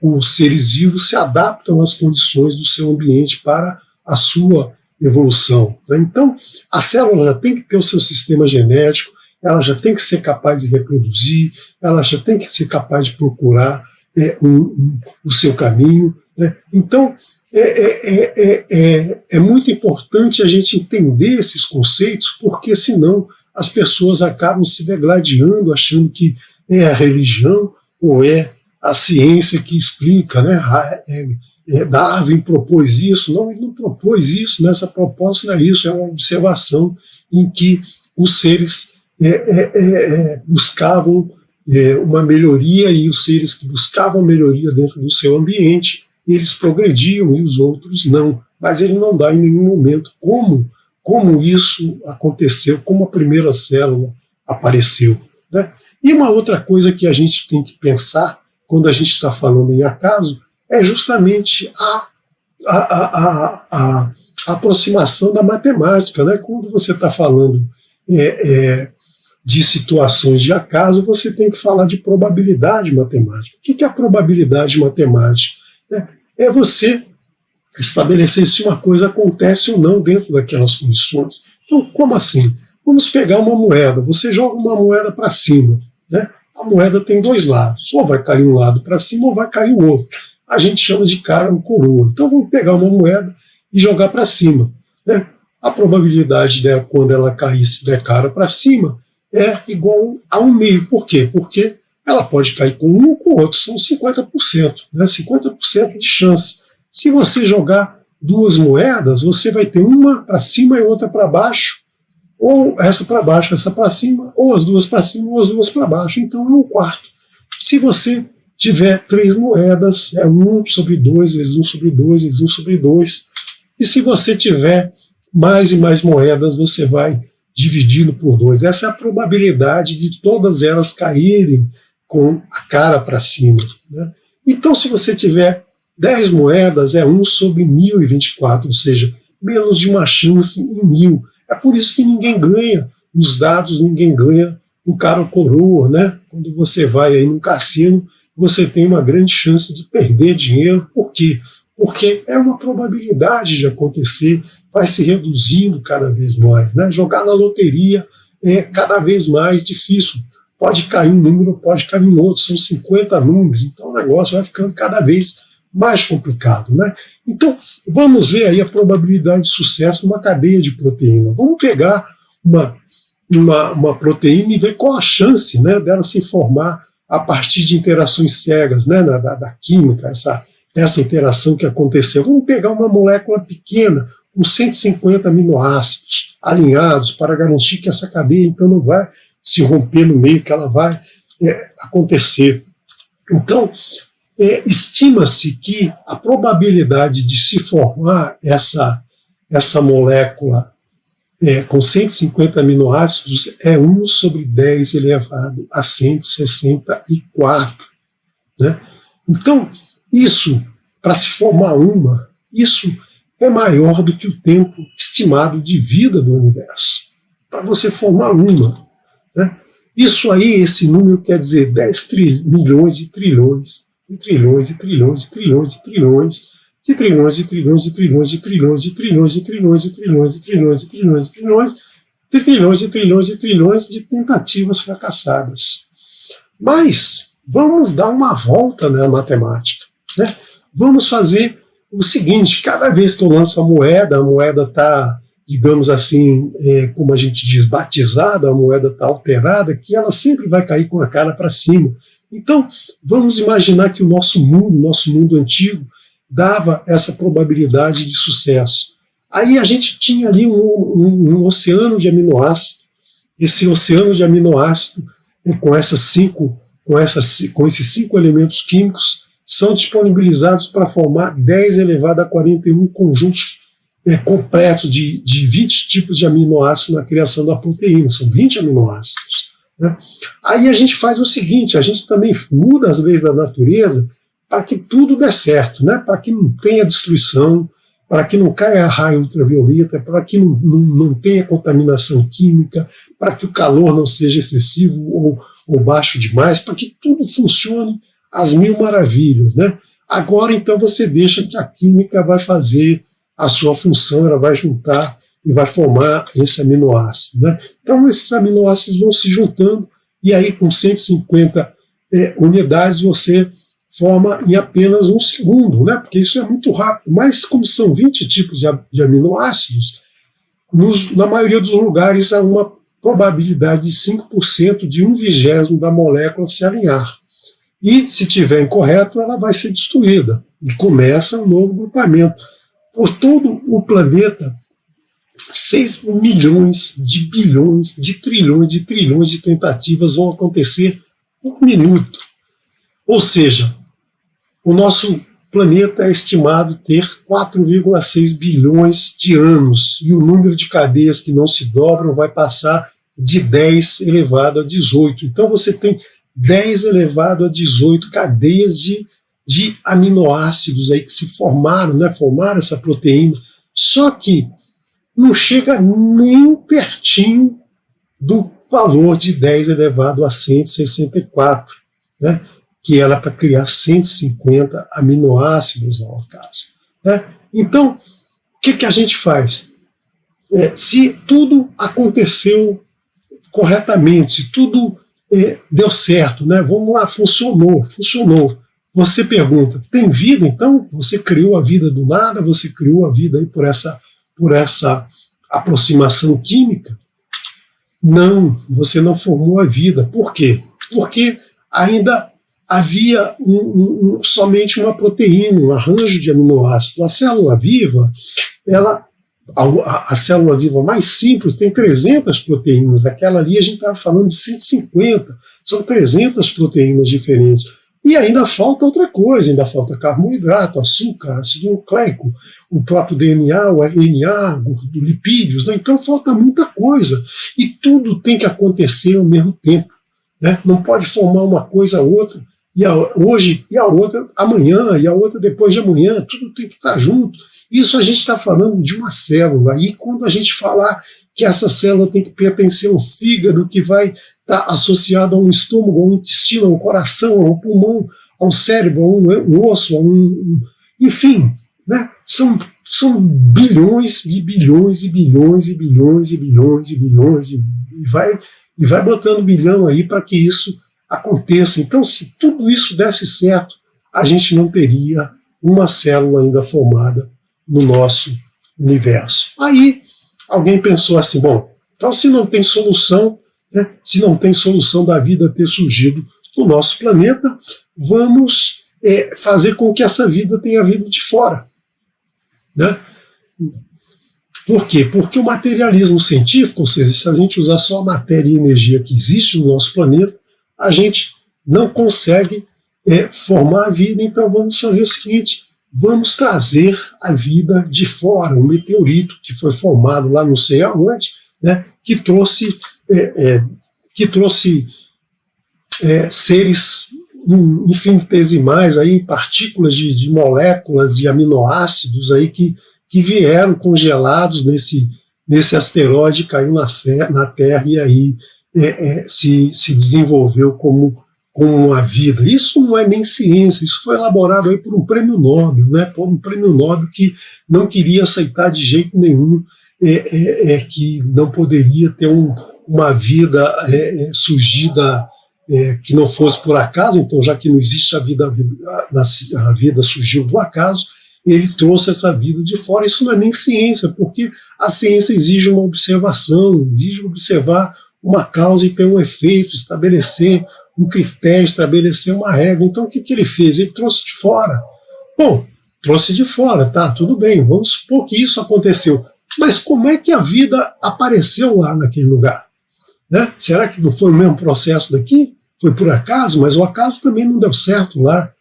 os seres vivos se adaptam às condições do seu ambiente para a sua evolução, né? Então, a célula já tem que ter o seu sistema genético, ela já tem que ser capaz de reproduzir, ela já tem que ser capaz de procurar o seu caminho, né? Então, é muito importante a gente entender esses conceitos, porque senão as pessoas acabam se degladiando, achando que é a religião ou é a ciência que explica, né? Darwin propôs isso. Não, ele não propôs isso, nessa proposta não é isso, é uma observação em que os seres buscavam uma melhoria, e os seres que buscavam melhoria dentro do seu ambiente, eles progrediam e os outros não. Mas ele não dá em nenhum momento como isso aconteceu, como a primeira célula apareceu, né? E uma outra coisa que a gente tem que pensar quando a gente está falando em acaso é justamente a aproximação da matemática, né? Quando você está falando de situações de acaso, você tem que falar de probabilidade matemática. O que é a probabilidade matemática? É você estabelecer se uma coisa acontece ou não dentro daquelas condições. Então, como assim? Vamos pegar uma moeda, você joga uma moeda para cima, né? A moeda tem dois lados, ou vai cair um lado para cima ou vai cair o outro. A gente chama de cara ou coroa. Então vamos pegar uma moeda e jogar para cima, né? A probabilidade dela, quando ela cair, se der cara para cima, é igual a 1/2. Por quê? Porque ela pode cair com um ou com o outro, são 50%, né? 50% de chance. Se você jogar duas moedas, você vai ter uma para cima e outra para baixo, ou essa para baixo, essa para cima, ou as duas para cima, ou as duas para baixo. Então é 1/4. Se você tiver 3 moedas, é 1/2 vezes 1/2 vezes 1/2. E se você tiver mais e mais moedas, você vai dividindo por 2. Essa é a probabilidade de todas elas caírem com a cara para cima, né? Então, se você tiver 10 moedas, é 1/1024, ou seja, menos de uma chance em 1000. É por isso que ninguém ganha nos dados, ninguém ganha um cara ou coroa, né? Quando você vai aí num cassino, você tem uma grande chance de perder dinheiro. Por quê? Porque é uma probabilidade de acontecer, vai se reduzindo cada vez mais, né? Jogar na loteria é cada vez mais difícil. Pode cair um número, pode cair um outro, são 50 números, então o negócio vai ficando cada vez mais complicado, né? Então, vamos ver aí a probabilidade de sucesso numa cadeia de proteína. Vamos pegar uma proteína e ver qual a chance, né, dela se formar a partir de interações cegas, né, da química, essa interação que aconteceu. Vamos pegar uma molécula pequena, com 150 aminoácidos alinhados, para garantir que essa cadeia então não vai se romper no meio, que ela vai acontecer. Então, estima-se que a probabilidade de se formar essa molécula com 150 aminoácidos, é 1 sobre 10 elevado a 164. Né? Então, isso, para se formar isso é maior do que o tempo estimado de vida do universo. Para você formar né? Isso aí, esse número quer dizer 10 milhões de trilhões, de trilhões, de trilhões, de trilhões, de trilhões, de trilhões, de trilhões, de trilhões, de trilhões, de trilhões, de trilhões, de trilhões, de trilhões, de trilhões, de trilhões, de trilhões, de trilhões, de trilhões de tentativas fracassadas. Mas vamos dar uma volta na matemática. Né? Vamos fazer o seguinte: cada vez que eu lanço a moeda está, digamos assim, como a gente diz, batizada, a moeda está alterada, que ela sempre vai cair com a cara para cima. Então, vamos imaginar que o nosso mundo antigo, dava essa probabilidade de sucesso. Aí a gente tinha ali um oceano de aminoácidos. Esse oceano de aminoácidos, com esses 5 elementos químicos, são disponibilizados para formar 10 elevado a 41 conjuntos completos de 20 tipos de aminoácidos na criação da proteína. São 20 aminoácidos. Né? Aí a gente faz o seguinte: a gente também muda as leis da natureza para que tudo dê certo, né? Para que não tenha destruição, para que não caia raio ultravioleta, para que não tenha contaminação química, para que o calor não seja excessivo ou baixo demais, para que tudo funcione às mil maravilhas. Né? Agora, então, você deixa que a química vai fazer a sua função, ela vai juntar e vai formar esse aminoácido. Né? Então, esses aminoácidos vão se juntando, e aí, com 150 unidades, você forma em apenas um segundo, né? Porque isso é muito rápido. Mas, como são 20 tipos de aminoácidos, na maioria dos lugares há uma probabilidade de 5% de 1/20 da molécula se alinhar. E, se estiver incorreto, ela vai ser destruída. E começa um novo grupamento. Por todo o planeta, 6 milhões de bilhões, de trilhões de tentativas vão acontecer por minuto. Ou seja, o nosso planeta é estimado ter 4,6 bilhões de anos, e o número de cadeias que não se dobram vai passar de 10 elevado a 18. Então você tem 10 elevado a 18 cadeias de aminoácidos aí que se formaram, né? Formaram essa proteína. Só que não chega nem pertinho do valor de 10 elevado a 164, né? Que era para criar 150 aminoácidos ao acaso. Né? Então, o que a gente faz? Se tudo aconteceu corretamente, se tudo deu certo, né? Vamos lá, funcionou. Você pergunta, tem vida então? Você criou a vida do nada? Você criou a vida aí por essa aproximação química? Não, você não formou a vida. Por quê? Porque ainda havia somente uma proteína, um arranjo de aminoácidos. A célula viva, a célula viva mais simples tem 300 proteínas. Aquela ali a gente estava falando de 150. São 300 proteínas diferentes. E ainda falta outra coisa, ainda falta carboidrato, açúcar, ácido nucleico, o próprio DNA, o RNA, lipídios. Né? Então falta muita coisa. E tudo tem que acontecer ao mesmo tempo. Né? Não pode formar uma coisa outra, hoje e a outra amanhã, e a outra depois de amanhã, tudo tem que estar junto. Isso a gente está falando de uma célula, e quando a gente falar que essa célula tem que pertencer a um fígado, que vai estar associado a um estômago, a um intestino, a um coração, a um pulmão, a um cérebro, a um osso, enfim, né? São bilhões e bilhões e bilhões e bilhões e bilhões e bilhões, e vai botando bilhão aí para que isso aconteça. Então, se tudo isso desse certo, a gente não teria uma célula ainda formada no nosso universo. Aí alguém pensou assim, bom, então se não tem solução, né, se não tem solução da vida ter surgido no nosso planeta, vamos fazer com que essa vida tenha vindo de fora. Né? Por quê? Porque o materialismo científico, ou seja, se a gente usar só a matéria e energia que existe no nosso planeta, a gente não consegue formar a vida. Então vamos fazer o seguinte: vamos trazer a vida de fora, um meteorito que foi formado lá não sei aonde, né, que trouxe seres infinitesimais, aí, partículas de moléculas de aminoácidos aí que vieram congelados nesse asteroide, caiu na Terra e aí se desenvolveu como uma vida. Isso não é nem ciência, isso foi elaborado aí por um prêmio Nobel, né, por um prêmio Nobel que não queria aceitar de jeito nenhum que não poderia ter uma vida surgida que não fosse por acaso. Então, já que não existe a vida surgiu do acaso, ele trouxe essa vida de fora. Isso não é nem ciência, porque a ciência exige uma observação, exige observar uma causa e ter um efeito, estabelecer um critério, estabelecer uma regra. Então, o que ele fez? Ele trouxe de fora. Bom, trouxe de fora, tá, tudo bem, vamos supor que isso aconteceu. Mas como é que a vida apareceu lá naquele lugar? Né? Será que não foi o mesmo processo daqui? Foi por acaso? Mas o acaso também não deu certo lá.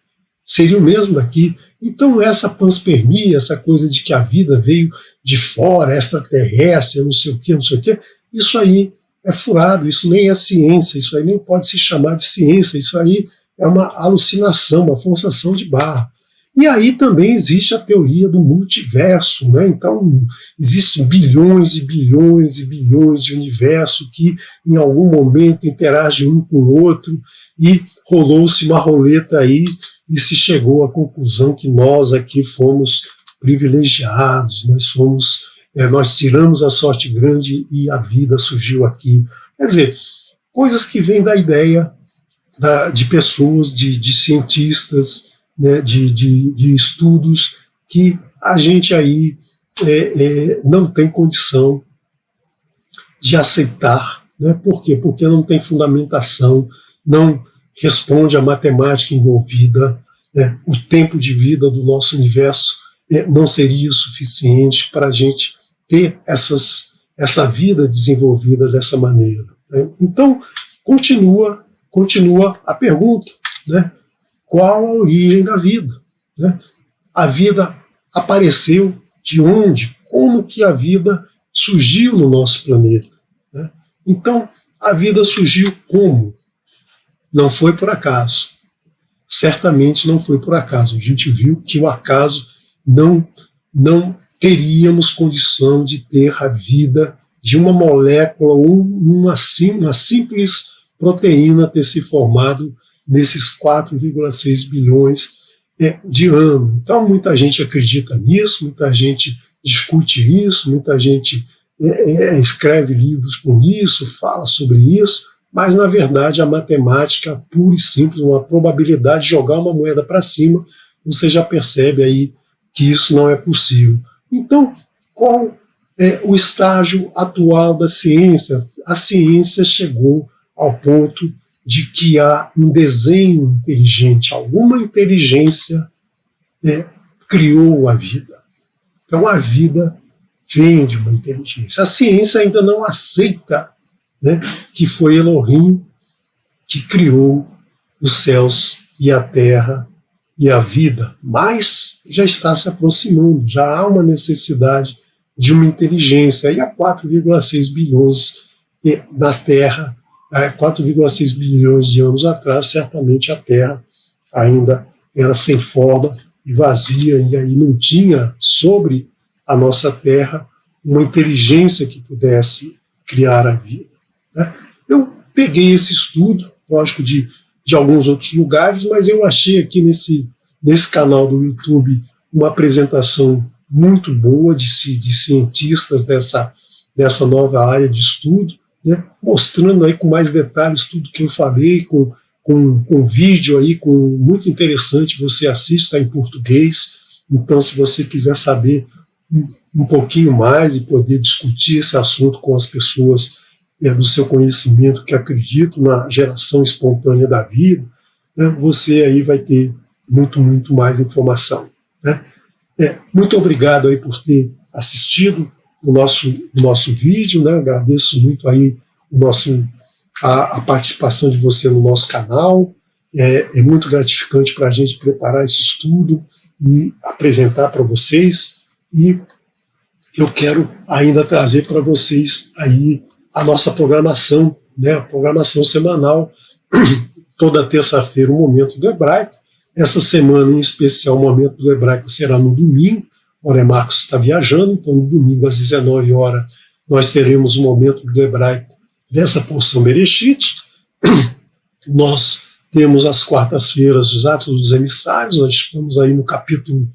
Seria o mesmo daqui. Então essa panspermia, essa coisa de que a vida veio de fora, extraterrestre, não sei o quê, isso aí é furado, isso nem é ciência, isso aí nem pode se chamar de ciência, isso aí é uma alucinação, uma forçação de barra. E aí também existe a teoria do multiverso, né? Então existem bilhões e bilhões e bilhões de universos que em algum momento interagem um com o outro e rolou-se uma roleta aí e se chegou à conclusão que nós aqui fomos privilegiados, nós tiramos a sorte grande e a vida surgiu aqui. Quer dizer, coisas que vêm da ideia de pessoas, de cientistas, né, de estudos que a gente aí não tem condição de aceitar. Né? Por quê? Porque não tem fundamentação, não responde à matemática envolvida, né? O tempo de vida do nosso universo não seria suficiente para a gente ter essa vida desenvolvida dessa maneira. Né? Então, continua a pergunta, né? Qual a origem da vida? Né? A vida apareceu de onde? Como que a vida surgiu no nosso planeta? Né? Então, a vida surgiu como? Não foi por acaso. Certamente não foi por acaso. A gente viu que o acaso não teríamos condição de ter a vida de uma molécula ou uma simples proteína ter se formado nesses 4,6 bilhões de anos. Então, muita gente acredita nisso, muita gente discute isso, muita gente escreve livros com isso, fala sobre isso, mas, na verdade, a matemática pura e simples, uma probabilidade de jogar uma moeda para cima, você já percebe aí que isso não é possível. Então, qual é o estágio atual da ciência? A ciência chegou ao ponto de que há um desenho inteligente, alguma inteligência criou a vida. Então a vida vem de uma inteligência. A ciência ainda não aceita, né, que foi Elohim que criou os céus e a terra e a vida, mas já está se aproximando, já há uma necessidade de uma inteligência. E há 4,6 bilhões na Terra, 4,6 bilhões de anos atrás, certamente a Terra ainda era sem forma e vazia, e aí não tinha sobre a nossa Terra uma inteligência que pudesse criar a vida. Né? Eu peguei esse estudo, lógico, de alguns outros lugares, mas eu achei aqui nesse canal do YouTube uma apresentação muito boa de cientistas dessa nova área de estudo, né, mostrando aí com mais detalhes tudo que eu falei, com vídeo aí, muito interessante. Você assista em português, então se você quiser saber um pouquinho mais e poder discutir esse assunto com as pessoas do seu conhecimento que acreditam na geração espontânea da vida, né, você aí vai ter muito, muito mais informação. Né? Muito obrigado aí por ter assistido o nosso vídeo, né? Agradeço muito aí a participação de você no nosso canal. É muito gratificante para a gente preparar esse estudo e apresentar para vocês, e eu quero ainda trazer para vocês aí a nossa programação, né, a programação semanal, toda terça-feira o Momento do Hebraico. Essa semana em especial o Momento do Hebraico será no domingo, o Oré Marcos está viajando, então no domingo às 19 horas nós teremos o Momento do Hebraico dessa porção Bereshit. Nós temos às quartas-feiras os Atos dos Emissários, nós estamos aí no capítulo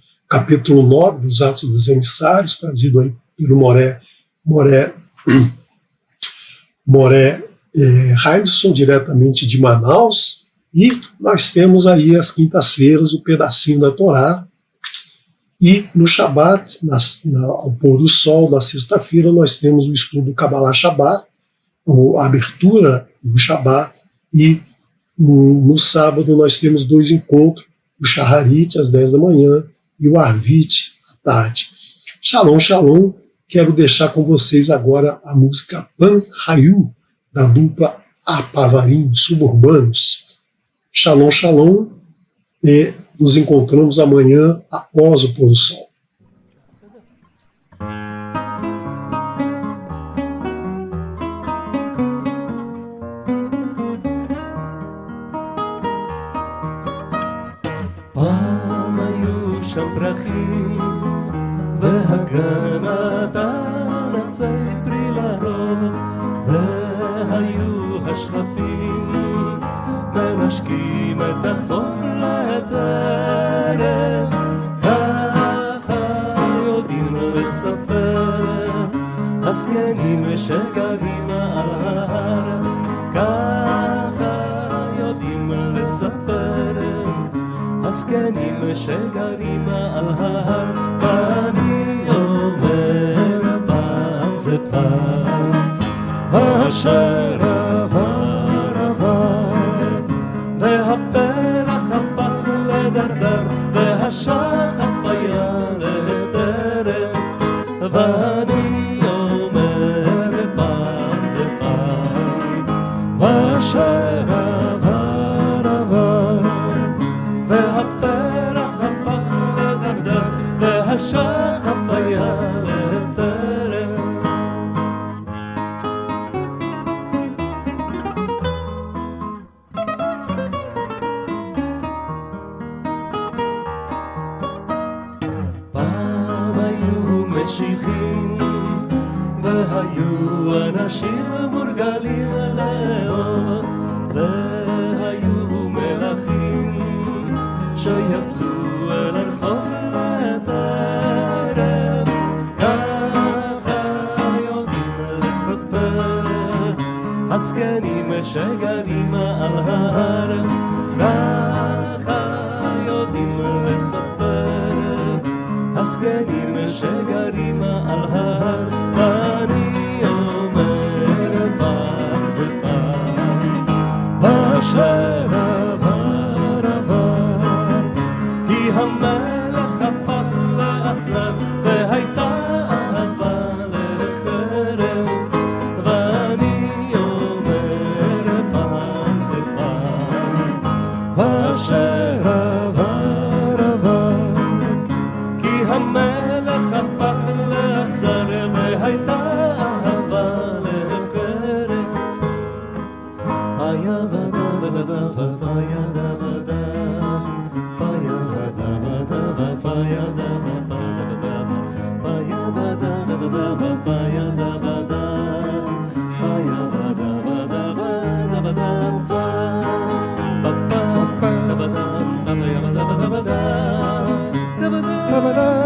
9 dos Atos dos Emissários, trazido aí pelo Moré Heimson, diretamente de Manaus, e nós temos aí às quintas-feiras o pedacinho da Torá, e no Shabat, ao pôr do sol, na sexta-feira, nós temos o estudo do Kabbalah Shabat, a abertura do Shabat, e no sábado nós temos 2 encontros, o Shaharit às 10 da manhã e o Arvit à tarde. Shalom, shalom. Quero deixar com vocês agora a música Pan Hayu, da dupla Apavarim, Suburbanos. Shalom, shalom. E nos encontramos amanhã após o pôr do sol. פעם היו שם פרחים והגנת עצי פרי לרוב, והיו השכפים מנשקים את החוף לטרף, ככה יודעים לספר הזקנים שגרים על ההר, ככה יודעים לספר הזקנים שגרים על ההר. ואני אומר פעם זה פעם אשר עבר עבר, והפרח הפך לדרדר והשחף היה לטרף. ואני אומר פעם זה פעם אשר עבר עבר, והפרח הפך לדרדר והשחף היה לטרף. פעם היו משיחים והיו אנשים מורגלים לאהוב, והיו מלכים שיצאו אל הרחוב לטרף, ככה יודעים לספר הזקנים שגרים על ההר, ככה יודעים לספר הזקנים שגרים על ההר. ואני אומר פעם זה פעם אשר עבר עבר, כי המלך הפך לאכזר והייתה אהבה לחרב. ואני אומר פעם זה פעם אשר עבר עבר, כי המלך הפך לאכזר והייתה אהבה לחרב. היה בדה בדה והיה דה בדה, והיה בדה בדה והיה דה בדה, והיה בדה בדה והיה דה בדה, והיה בדה בדה בדה בדה בדה בדה בדה בדה בדה בדה